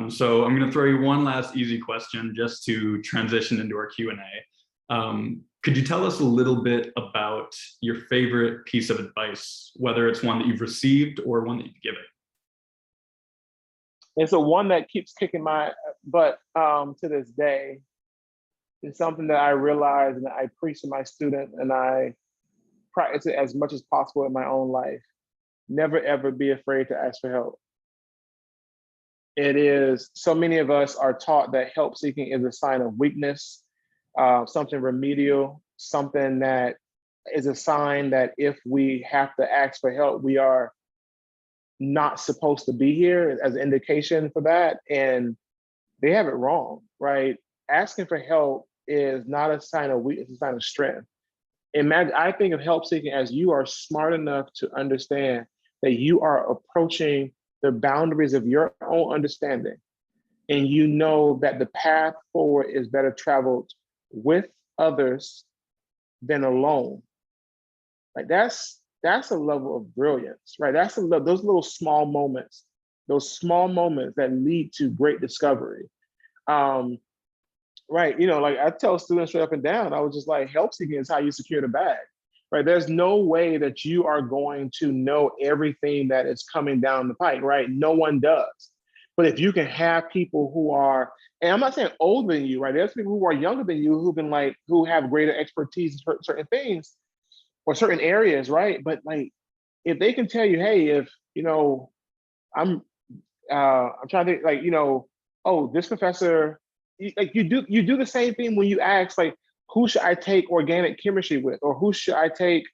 B: So I'm going to throw you one last easy question just to transition into our Q&A. Could you tell us a little bit about your favorite piece of advice, whether it's one that you've received or one that you've given?
A: And so one that keeps kicking my butt to this day is something that I realize and I preach to my students, and I practice it as much as possible in my own life. Never, ever be afraid to ask for help. It is, so many of us are taught that help seeking is a sign of weakness, something remedial, something that is a sign that if we have to ask for help, we are not supposed to be here, as an indication for that. And they have it wrong, right? Asking for help is not a sign of weakness, it's a sign of strength. Imagine, I think of help seeking as you are smart enough to understand that you are approaching the boundaries of your own understanding. And you know that the path forward is better traveled with others than alone. Like that's a level of brilliance, right? Those little small moments, that lead to great discovery. Right, like I tell students straight up and down, I was just like, help seeking is how you secure the bag, right? There's no way that you are going to know everything that is coming down the pike, right? No one does. But if you can have people who are, and I'm not saying older than you, right? There's people who are younger than you who have greater expertise in certain things or certain areas, right? But like, if they can tell you, hey, if, I'm trying to think, like, oh, this professor, like you do the same thing when you ask, like, who should I take organic chemistry with, or who should I take,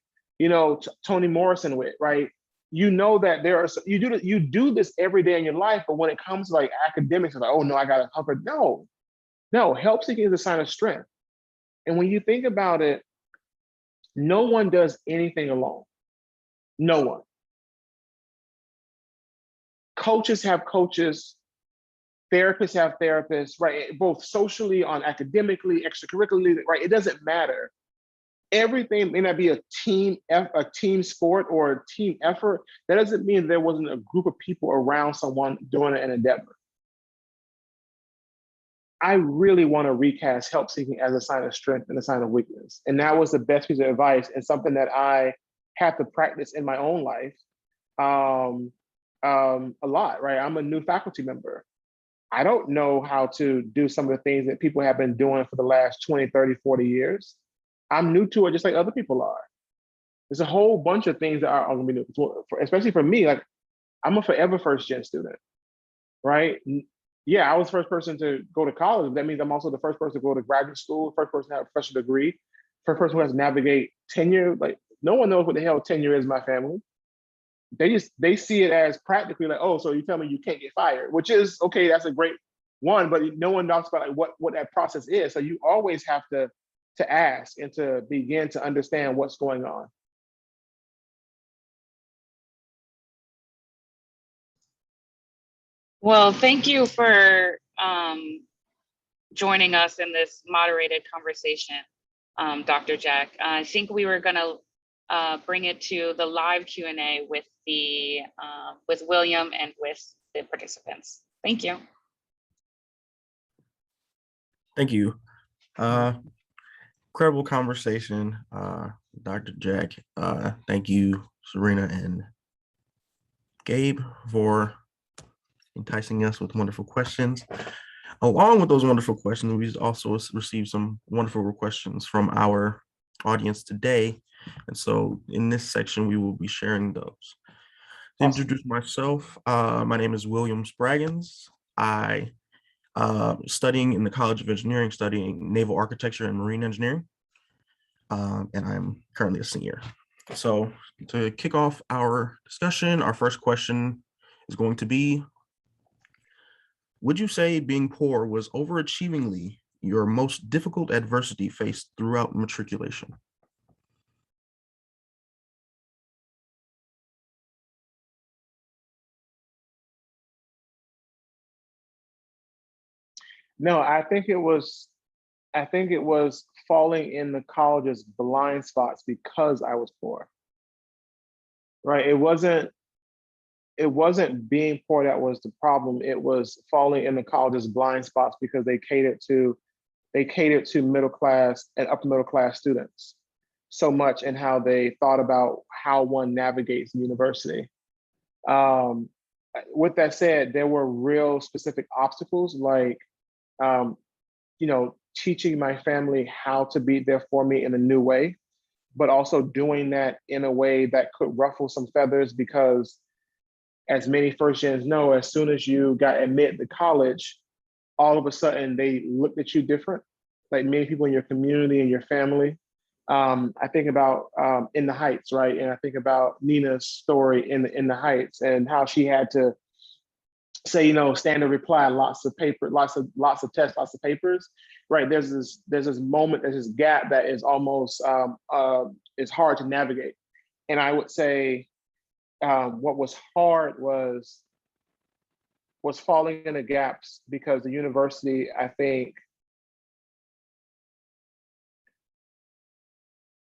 A: Toni Morrison with, right? you know that you do this every day in your life, but when it comes to like academics, it's like, oh no, I gotta cover. No, help seeking is a sign of strength. And when you think about it, no one does anything alone. No one. Coaches have coaches, therapists have therapists, right? Both socially, on academically, extracurricularly, right? It doesn't matter. Everything may not be a team sport or a team effort. That doesn't mean there wasn't a group of people around someone doing an endeavor. I really want to recast help seeking as a sign of strength and a sign of weakness. And that was the best piece of advice and something that I have to practice in my own life a lot, right? I'm a new faculty member. I don't know how to do some of the things that people have been doing for the last 20, 30, 40 years. I'm new to it just like other people are. There's a whole bunch of things that are going to be new, especially for me. Like, I'm a forever first gen student, right? Yeah, I was the first person to go to college. That means I'm also the first person to go to graduate school, first person to have a professional degree, first person who has to navigate tenure. Like, no one knows what the hell tenure is in my family. They see it as practically like, oh, so you tell me you can't get fired, which is okay, that's a great one, but no one talks about like what that process is. So you always have to ask and to begin to understand what's going on.
C: Well, thank you for joining us in this moderated conversation, Dr. Jack. I think we were going to bring it to the live Q&A with William and with the participants. Thank you.
D: Thank you. Incredible conversation, Dr. Jack. Thank you, Serena and Gabe, for enticing us with wonderful questions. Along with those wonderful questions, we also received some wonderful questions from our audience today. And so in this section, we will be sharing those. To introduce myself, my name is William Spraggins. I studying in the College of Engineering, studying naval architecture and marine engineering. And I'm currently a senior. So to kick off our discussion, our first question is going to be, would you say being poor was overachievingly your most difficult adversity faced throughout matriculation?
A: No, I think it was falling in the college's blind spots because I was poor. Right? It wasn't being poor that was the problem. It was falling in the college's blind spots because they catered to middle class and upper middle class students so much, and how they thought about how one navigates the university. With that said, there were real specific obstacles, like teaching my family how to be there for me in a new way, but also doing that in a way that could ruffle some feathers, because as many first gens know, as soon as you got admitted to college, all of a sudden they looked at you different, like many people in your community and your family. I think about In the Heights, right? And I think about Nina's story in the Heights, and how she had to say, standard reply, lots of paper, lots of tests, lots of papers, right? There's this moment, there's this gap that is almost is hard to navigate. And I would say what was hard was falling in the gaps, because the university, I think,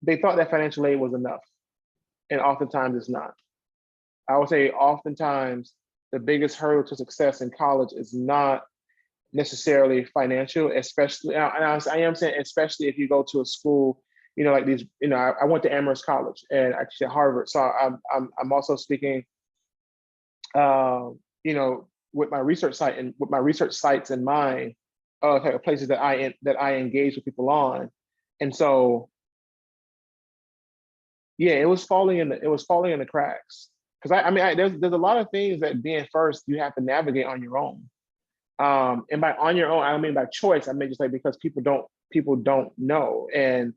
A: they thought that financial aid was enough, and oftentimes it's not. I would say oftentimes the biggest hurdle to success in college is not necessarily financial, especially, and I am saying especially if you go to a school, like these, I went to Amherst College and actually at Harvard. So I'm also speaking, with my research site and with my research sites in mind, type of places that I engage with people on. And so, yeah, it was falling in the cracks. Because there's a lot of things that being first you have to navigate on your own. And by on your own, I don't mean by choice. I mean just like because people don't know. And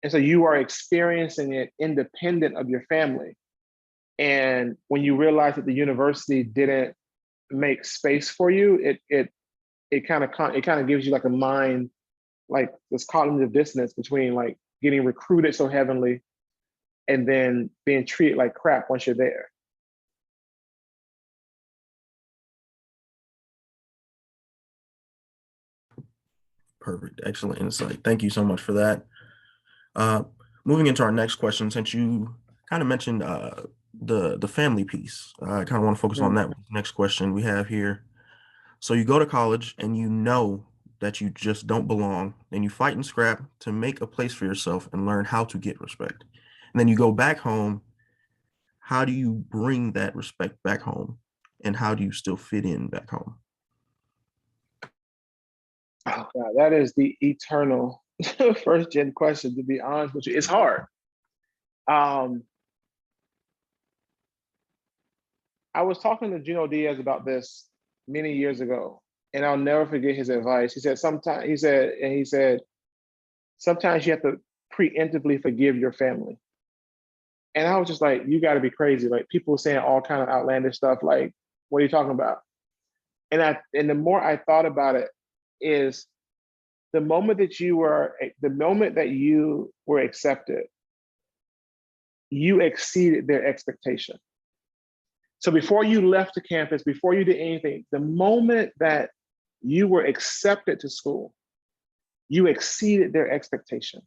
A: And so you are experiencing it independent of your family. And when you realize that the university didn't make space for you, it kind of gives you like a mind, like this cognitive dissonance between like getting recruited so heavily and then being treated like crap once you're there.
D: Perfect. Excellent insight. Thank you so much for that. Moving into our next question, since you kind of mentioned the family piece, I kind of want to focus on that next question we have here. So you go to college and you know that you just don't belong, and you fight and scrap to make a place for yourself and learn how to get respect. And then you go back home. How do you bring that respect back home? And how do you still fit in back home?
A: Oh God, that is the eternal first gen question, to be honest with you. It's hard. I was talking to Gino Diaz about this many years ago, and I'll never forget his advice. He said, sometimes you have to preemptively forgive your family. And I was just like, you gotta be crazy. Like people saying all kind of outlandish stuff, like, what are you talking about? And the more I thought about it is the moment that you were accepted, you exceeded their expectation. So before you left the campus, before you did anything, the moment that you were accepted to school, you exceeded their expectation.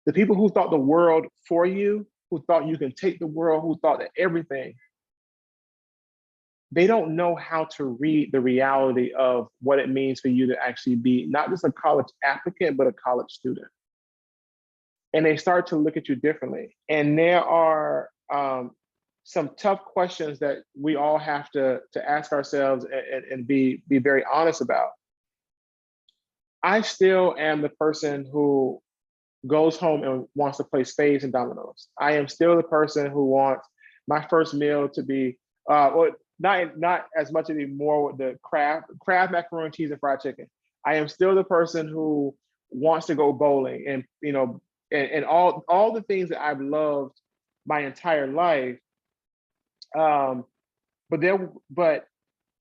A: The people who thought the world for you, who thought you can take the world, who thought that everything, they don't know how to read the reality of what it means for you to actually be not just a college applicant, but a college student. And they start to look at you differently. And there are some tough questions that we all have to ask ourselves and be very honest about. I still am the person who goes home and wants to play spades and dominoes. I am still the person who wants my first meal to be, or not as much anymore with the crab macaroni, cheese, and fried chicken. I am still the person who wants to go bowling and, you know, and all the things that I've loved my entire life. But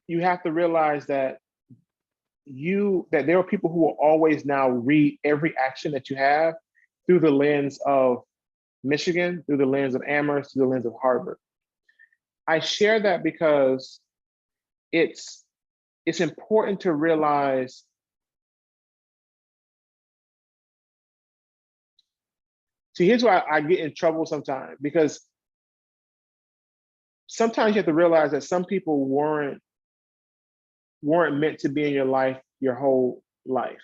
A: you have to realize that there are people who will always now read every action that you have through the lens of Michigan, through the lens of Amherst, through the lens of Harvard. I share that because it's important to realize here's why I get in trouble sometimes, because sometimes you have to realize that some people weren't meant to be in your life your whole life.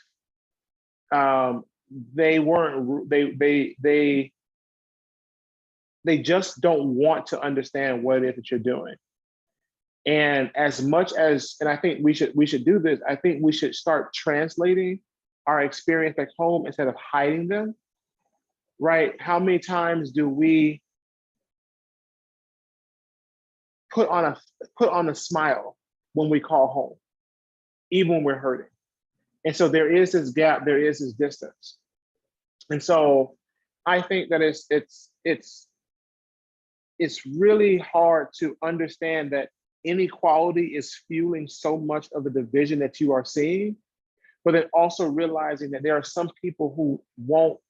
A: They just don't want to understand what it is that you're doing. And as much as, and I think we should do this, I think we should start translating our experience back home instead of hiding them, right? How many times do we put on a smile when we call home, even when we're hurting? And so there is this gap, there is this distance. And so I think that it's really hard to understand that inequality is fueling so much of the division that you are seeing, but then also realizing that there are some people who won't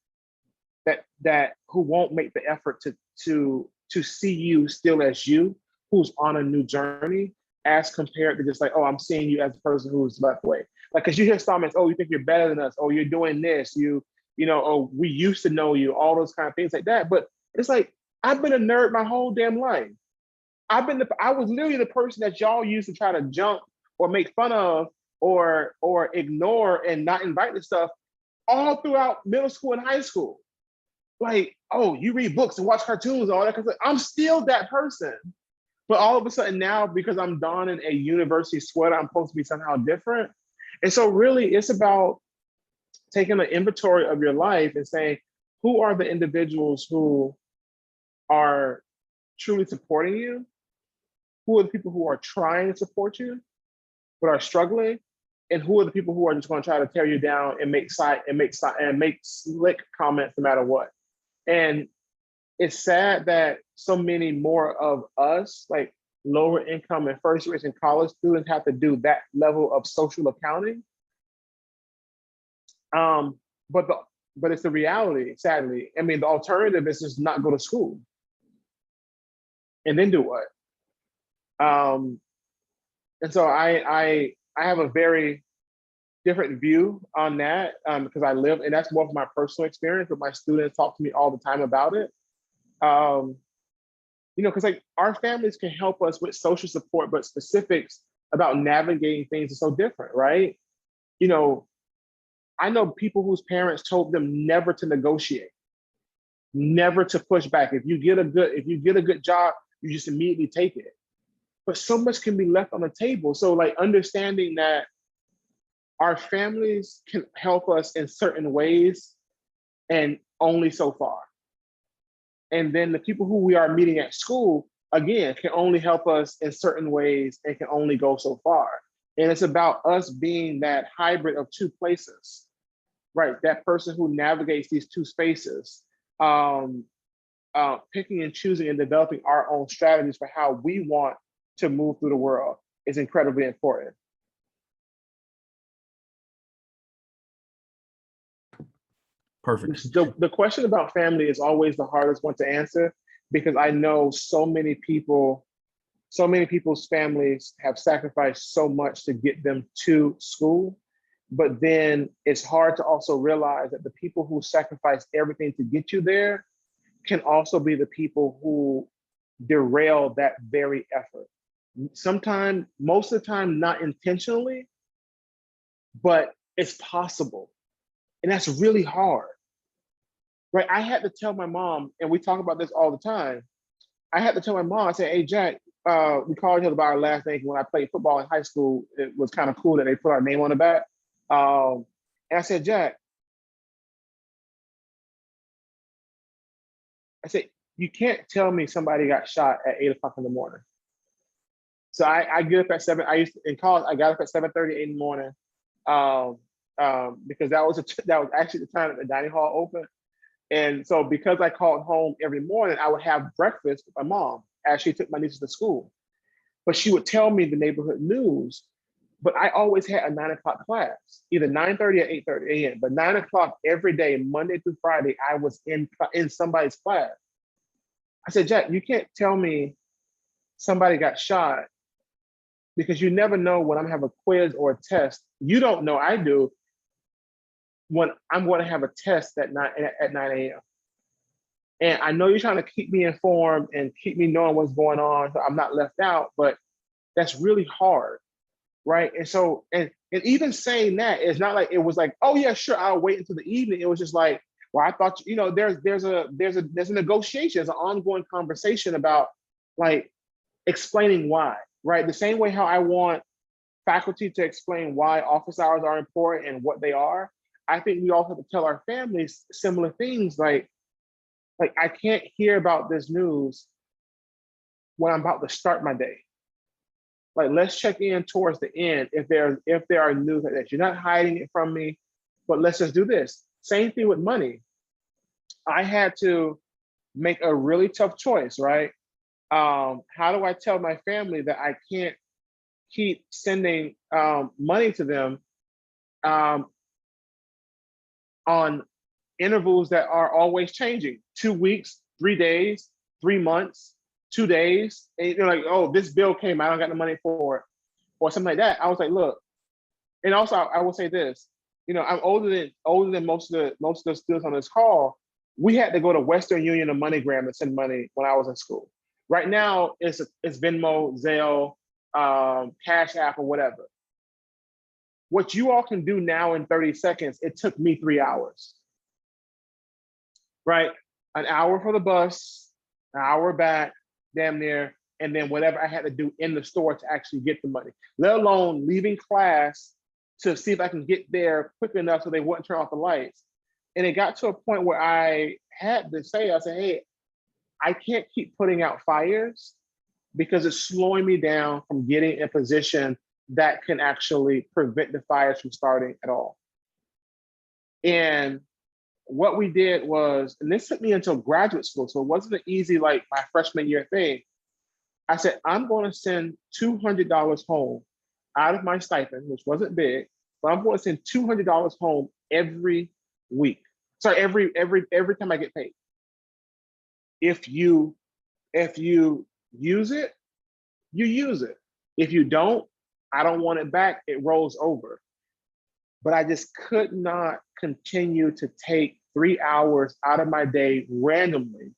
A: make the effort to see you still as you, who's on a new journey, as compared to just like, oh, I'm seeing you as a person who's left away. Like, because you hear comments, oh, you think you're better than us, oh, you're doing this, you know, oh, we used to know you, all those kind of things like that. But it's like, I've been a nerd my whole damn life. I was literally the person that y'all used to try to jump or make fun of or ignore and not invite to stuff all throughout middle school and high school. Like, oh, you read books and watch cartoons and all that. I'm still that person. But all of a sudden now, because I'm donning a university sweater, I'm supposed to be somehow different. And so really it's about taking an inventory of your life and saying, who are the individuals who are truly supporting you? Who are the people who are trying to support you, but are struggling? and who are the people who are just going to try to tear you down and make slick comments no matter what. And it's sad that so many more of us, like lower income and first generation college students, have to do that level of social accounting. But it's the reality, sadly. I mean, the alternative is just not go to school and then do what? And so I have a very different view on that because I live, and that's more of my personal experience, but my students talk to me all the time about it. You know, because like our families can help us with social support, but specifics about navigating things are so different, right? You know, I know people whose parents told them never to negotiate, never to push back. If you get a good job, you just immediately take it. But so much can be left on the table. So like understanding that our families can help us in certain ways and only so far. And then the people who we are meeting at school, again, can only help us in certain ways and can only go so far. And it's about us being that hybrid of two places, right? That person who navigates these two spaces, picking and choosing and developing our own strategies for how we want to move through the world is incredibly important.
D: Perfect.
A: The question about family is always the hardest one to answer because I know so many people's families have sacrificed so much to get them to school. But then it's hard to also realize that the people who sacrifice everything to get you there can also be the people who derail that very effort. Sometimes, most of the time, not intentionally, but it's possible. And that's really hard, right? I had to tell my mom, and we talk about this all the time. I had to tell my mom, I said, hey, Jack, we called each other by our last name. When I played football in high school, it was kind of cool that they put our name on the back. And I said, Jack, I said, you can't tell me somebody got shot at 8 o'clock in the morning. So I get up at 7. In college, I got up at 7:30 in the morning because that was actually the time that the dining hall opened. And so because I called home every morning, I would have breakfast with my mom as she took my nieces to school. But she would tell me the neighborhood news. But I always had a 9 o'clock class, either 9:30 or 8:30 a.m. But 9 o'clock every day, Monday through Friday, I was in somebody's class. I said, Jack, you can't tell me somebody got shot because you never know when I'm gonna have a quiz or a test. You don't know, I do, when I'm going to have a test at 9 a.m. And I know you're trying to keep me informed and keep me knowing what's going on so I'm not left out, but that's really hard, right? And so, and even saying that, it's not like it was like, oh yeah, sure, I'll wait until the evening. It was just like, well, I thought, you know, there's a negotiation, there's an ongoing conversation about like explaining why, right? The same way how I want faculty to explain why office hours are important and what they are, I think we also have to tell our families similar things like I can't hear about this news when I'm about to start my day. Like, let's check in towards the end if there are news like that. You're not hiding it from me, but let's just do this. Same thing with money. I had to make a really tough choice, right? How do I tell my family that I can't keep sending money to them on intervals that are always changing? 2 weeks, 3 days, 3 months, 2 days. And you're like, oh, this bill came, I don't got the money for it, or something like that. I was like, look, and also I will say this, you know, I'm older than most of the students on this call. We had to go to Western Union or MoneyGram to send money when I was in school. Right now, it's Venmo, Zelle, Cash App, or whatever. What you all can do now in 30 seconds, it took me 3 hours, right? An hour for the bus, an hour back, damn near, and then whatever I had to do in the store to actually get the money, let alone leaving class to see if I can get there quick enough so they wouldn't turn off the lights. And it got to a point where I had to say, I said, hey, I can't keep putting out fires because it's slowing me down from getting in position that can actually prevent the fires from starting at all. And what we did was, and this took me until graduate school, so it wasn't an easy, like my freshman year thing. I said, I'm going to send $200 home out of my stipend, which wasn't big, but I'm going to send $200 home every week. Sorry, every time I get paid. If you use it, you use it. If you don't, I don't want it back, it rolls over. But I just could not continue to take 3 hours out of my day randomly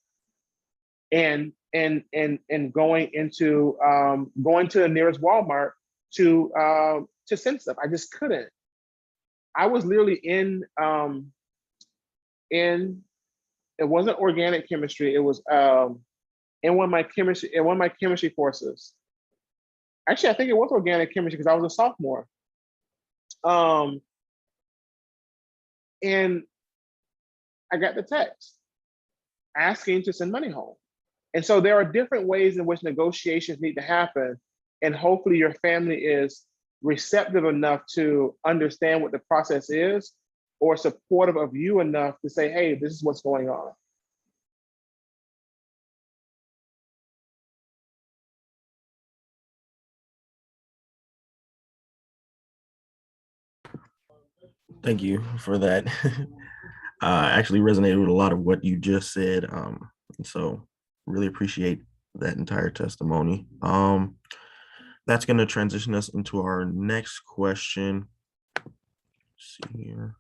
A: and going to the nearest Walmart to send stuff. I just couldn't. I was literally in it wasn't organic chemistry, it was in one of my chemistry courses. Actually, I think it was organic chemistry because I was a sophomore. And I got the text asking to send money home. And so there are different ways in which negotiations need to happen. And hopefully your family is receptive enough to understand what the process is, or supportive of you enough to say, hey, this is what's going on.
D: Thank you for that. Actually resonated with a lot of what you just said. So really appreciate that entire testimony. That's going to transition us into our next question. Let's see here.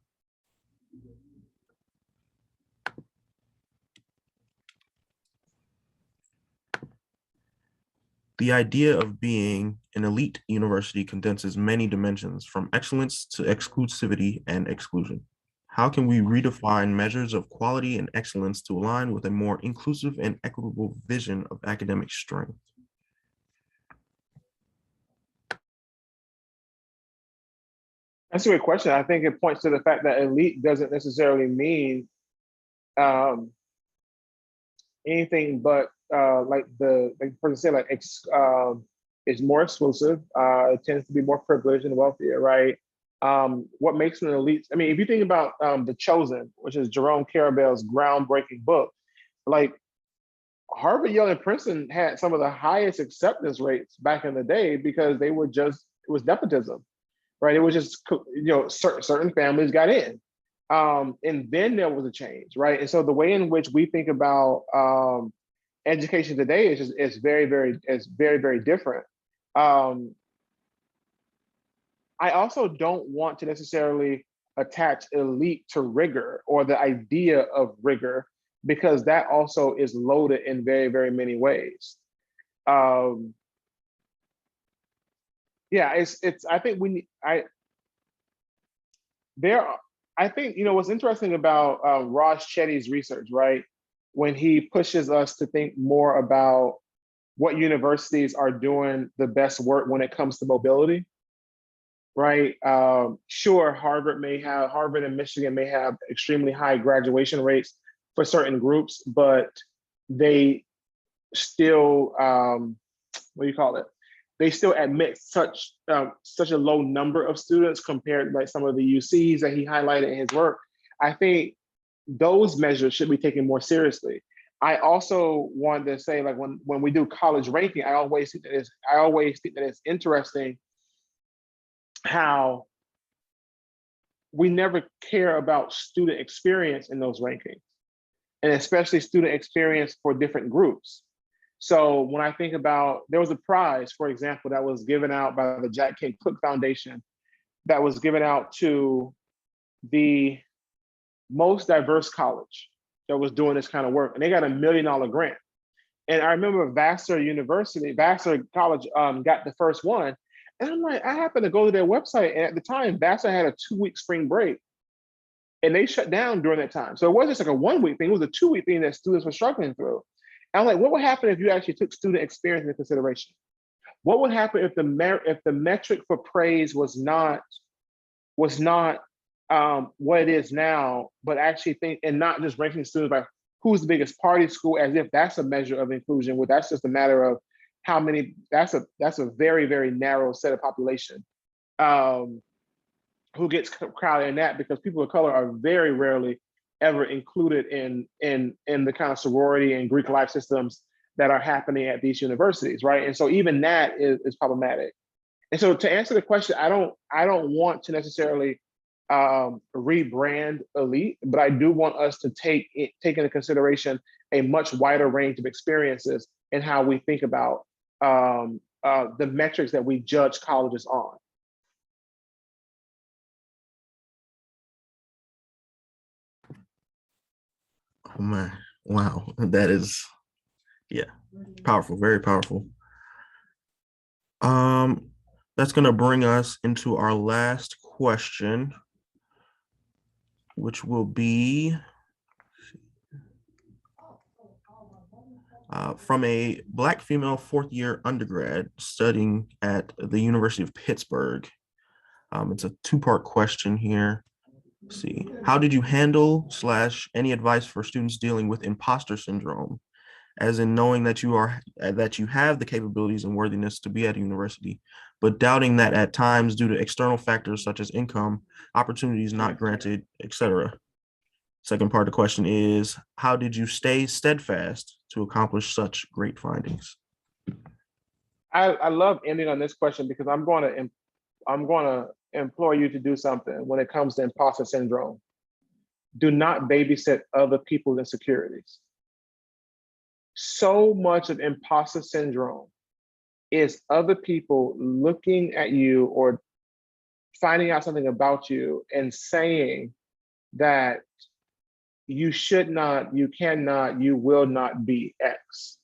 D: The idea of being an elite university condenses many dimensions, from excellence to exclusivity and exclusion. How can we redefine measures of quality and excellence to align with a more inclusive and equitable vision of academic strength?
A: That's a great question. I think it points to the fact that elite doesn't necessarily mean anything but like the person said, like it's more exclusive. It tends to be more privileged and wealthier, right? What makes an elite? I mean, if you think about The Chosen, which is Jerome Carabelle's groundbreaking book, like Harvard, Yale, and Princeton had some of the highest acceptance rates back in the day because they were just, it was nepotism, right? It was just, you know, certain families got in. And then there was a change, right? And so the way in which we think about education today is just, it's very, very different. I also don't want to necessarily attach elite to rigor or the idea of rigor, because that also is loaded in very, very many ways. Yeah, I think we need, I think, you know, what's interesting about Raj Chetty's research, right? When he pushes us to think more about what universities are doing the best work when it comes to mobility, right? Sure, Harvard and Michigan may have extremely high graduation rates for certain groups, but they still, what do you call it? They still admit such a low number of students compared to like some of the UCs that he highlighted in his work. I think those measures should be taken more seriously. I also wanted to say, like when we do college ranking, I always think that it's interesting how we never care about student experience in those rankings, and especially student experience for different groups. So when I think about, there was a prize, for example, that was given out by the Jack Kent Cooke Foundation that was given out to the most diverse college that was doing this kind of work. And they got $1 million grant. And I remember Vassar College got the first one. And I'm like, I happened to go to their website. And at the time, Vassar had a 2-week spring break. And they shut down during that time. So it wasn't just like a 1-week thing, it was a 2-week thing that students were struggling through. And I'm like, what would happen if you actually took student experience into consideration? What would happen if the metric for praise was not what it is now, but actually and not just ranking students by who's the biggest party school, as if that's a measure of inclusion, where that's just a matter of how many, that's a very, very narrow set of population who gets crowded in that, because people of color are very rarely ever included in the kind of sorority and Greek life systems that are happening at these universities, right? And so even that is problematic. And so to answer the question, I don't want to necessarily rebrand elite, but I do want us to take into consideration a much wider range of experiences in how we think about the metrics that we judge colleges on.
D: Oh man, wow, that is, yeah, powerful, very powerful. That's gonna bring us into our last question, which will be from a Black female fourth-year undergrad studying at the University of Pittsburgh. It's a two-part question here. Let's see, how did you handle / any advice for students dealing with imposter syndrome, as in knowing that you have the capabilities and worthiness to be at a university, but doubting that at times due to external factors such as income, opportunities not granted, etc. Second part of the question is, how did you stay steadfast to accomplish such great findings?
A: I love ending on this question, because I'm going to implore you to do something when it comes to imposter syndrome. Do not babysit other people's insecurities. So much of imposter syndrome is other people looking at you or finding out something about you and saying that you should not, you cannot, you will not be X,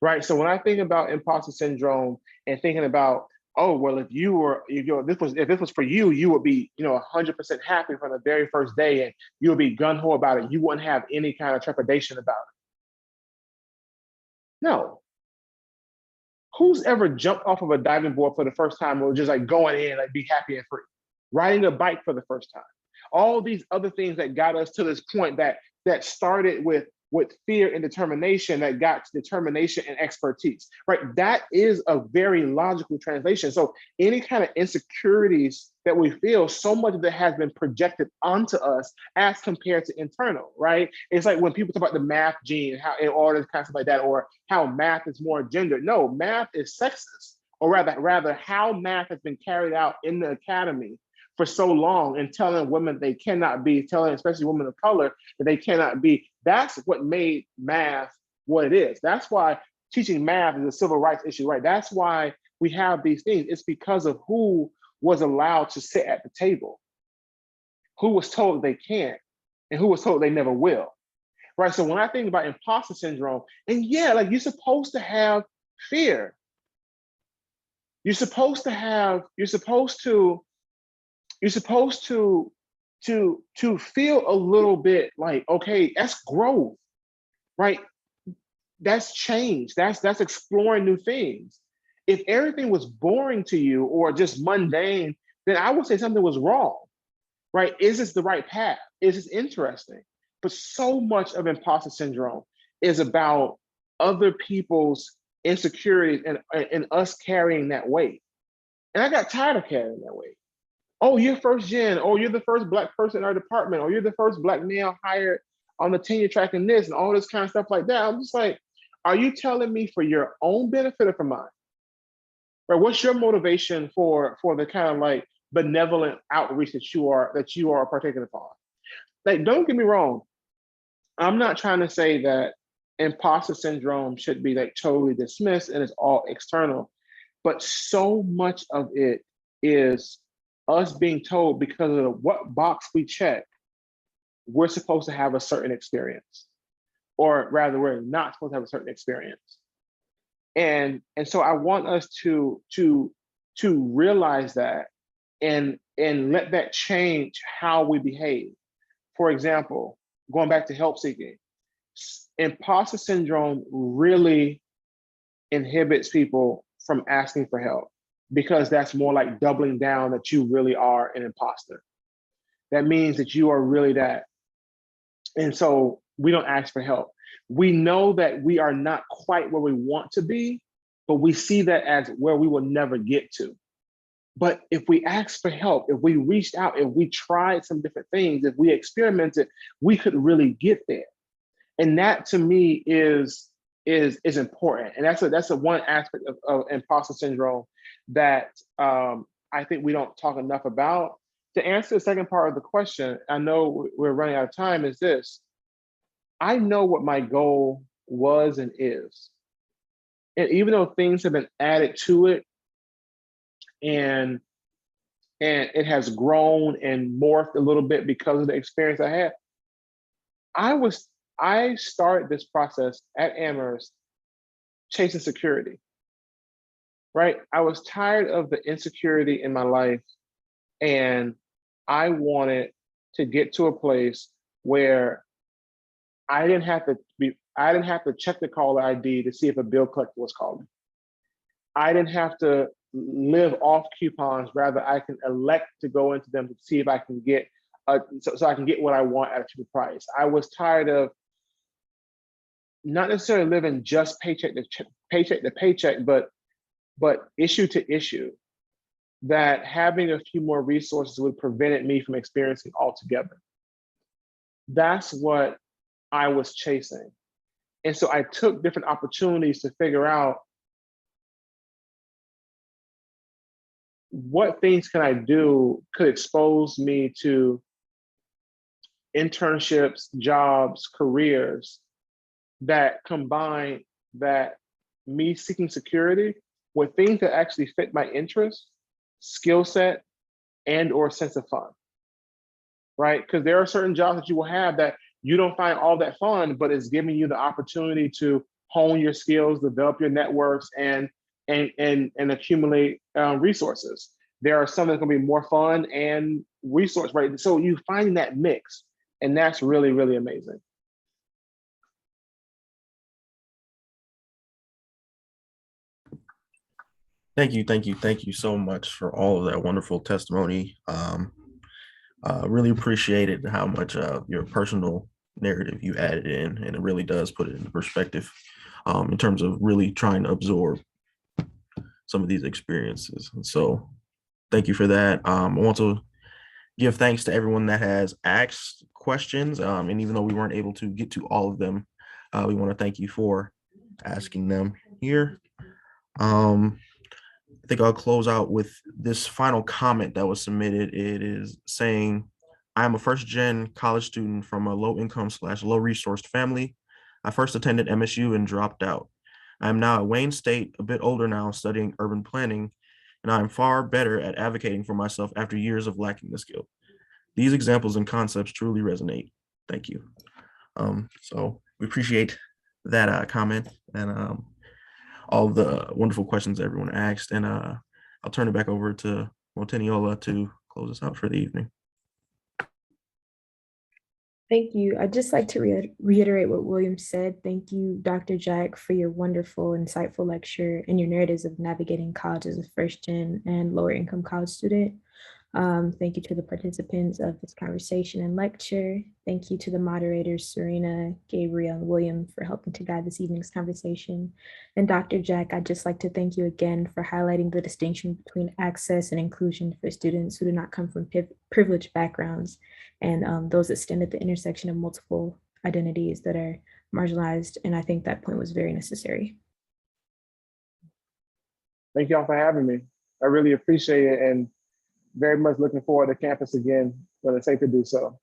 A: right? So when I think about imposter syndrome and thinking about, oh, well, if this was for you, you would be, 100% happy from the very first day, and you would be gung-ho about it. You wouldn't have any kind of trepidation about it. No. Who's ever jumped off of a diving board for the first time, or just like going in, like be happy and free? Riding a bike for the first time. All these other things that got us to this point that started with fear and determination, that got to determination and expertise, right? That is a very logical translation. So any kind of insecurities that we feel, so much of that has been projected onto us as compared to internal, right? It's like when people talk about the math gene, how in order kind of stuff like that, or how math is more gendered. No, math is sexist, or rather how math has been carried out in the academy for so long, and telling women they cannot be, telling especially women of color that they cannot be. That's what made math what it is. That's why teaching math is a civil rights issue, right? That's why we have these things. It's because of who was allowed to sit at the table, who was told they can't, and who was told they never will, right? So when I think about imposter syndrome, and yeah, like you're supposed to have fear. You're supposed to feel a little bit like, okay, that's growth, right? That's change. That's exploring new things. If everything was boring to you or just mundane, then I would say something was wrong, right? Is this the right path? Is this interesting? But so much of imposter syndrome is about other people's insecurities and us carrying that weight. And I got tired of carrying that weight. Oh, you're first gen, or you're the first Black person in our department, or you're the first Black male hired on the tenure track in this, and all this kind of stuff like that. I'm just like, are you telling me for your own benefit or for mine? Right? What's your motivation for the kind of like benevolent outreach that you are partaking upon? Like, don't get me wrong. I'm not trying to say that imposter syndrome should be like totally dismissed and it's all external, but so much of it is us being told, because of what box we check, we're supposed to have a certain experience, or rather we're not supposed to have a certain experience. And so I want us to realize that and let that change how we behave. For example, going back to help seeking, imposter syndrome really inhibits people from asking for help, because that's more like doubling down that you really are an imposter. That means that you are really that. And so we don't ask for help. We know that we are not quite where we want to be, but we see that as where we will never get to. But if we asked for help, if we reached out, if we tried some different things, if we experimented, we could really get there. And that to me is important. And that's a one aspect of imposter syndrome that I think we don't talk enough about. To answer the second part of the question, I know we're running out of time, is this. I know what my goal was and is. And even though things have been added to it and it has grown and morphed a little bit because of the experience I had, I started this process at Amherst chasing security, right? I was tired of the insecurity in my life, and I wanted to get to a place where I didn't have to check the caller ID to see if a bill collector was calling. I didn't have to live off coupons. Rather, I can elect to go into them to see if I can get so I can get what I want at a cheaper price. I was tired of not necessarily living just paycheck to paycheck, but issue to issue. That having a few more resources would prevent me from experiencing altogether. That's what I was chasing. And so I took different opportunities to figure out what things can I do could expose me to internships, jobs, careers that combine that me seeking security with things that actually fit my interests, skill set, and or sense of fun, right? Because there are certain jobs that you will have that you don't find all that fun, but it's giving you the opportunity to hone your skills, develop your networks, and accumulate resources. There are some that's gonna be more fun and resource, right? So you find that mix, and that's really, really amazing.
D: Thank you so much for all of that wonderful testimony. Really appreciated how much of your personal narrative you added in, and it really does put it into perspective in terms of really trying to absorb some of these experiences. And so thank you for that. I want to give thanks to everyone that has asked questions. And even though we weren't able to get to all of them, we want to thank you for asking them here. I think I'll close out with this final comment that was submitted. It is saying, I am a first-gen college student from a low-income/low-resourced family. I first attended MSU and dropped out. I am now at Wayne State, a bit older now, studying urban planning, and I am far better at advocating for myself after years of lacking the skill. These examples and concepts truly resonate. Thank you. So we appreciate that comment and all the wonderful questions that everyone asked. And I'll turn it back over to Moteniola to close us out for the evening.
E: Thank you. I'd just like to reiterate what William said. Thank you, Dr. Jack, for your wonderful, insightful lecture and your narratives of navigating college as a first-gen and lower-income college student. Thank you to the participants of this conversation and lecture. Thank you to the moderators, Serena, Gabriel, and William, for helping to guide this evening's conversation. And Dr. Jack, I'd just like to thank you again for highlighting the distinction between access and inclusion for students who do not come from privileged backgrounds and those that stand at the intersection of multiple identities that are marginalized. And I think that point was very necessary.
A: Thank y'all for having me. I really appreciate it, and very much looking forward to campus again when it's safe to do so.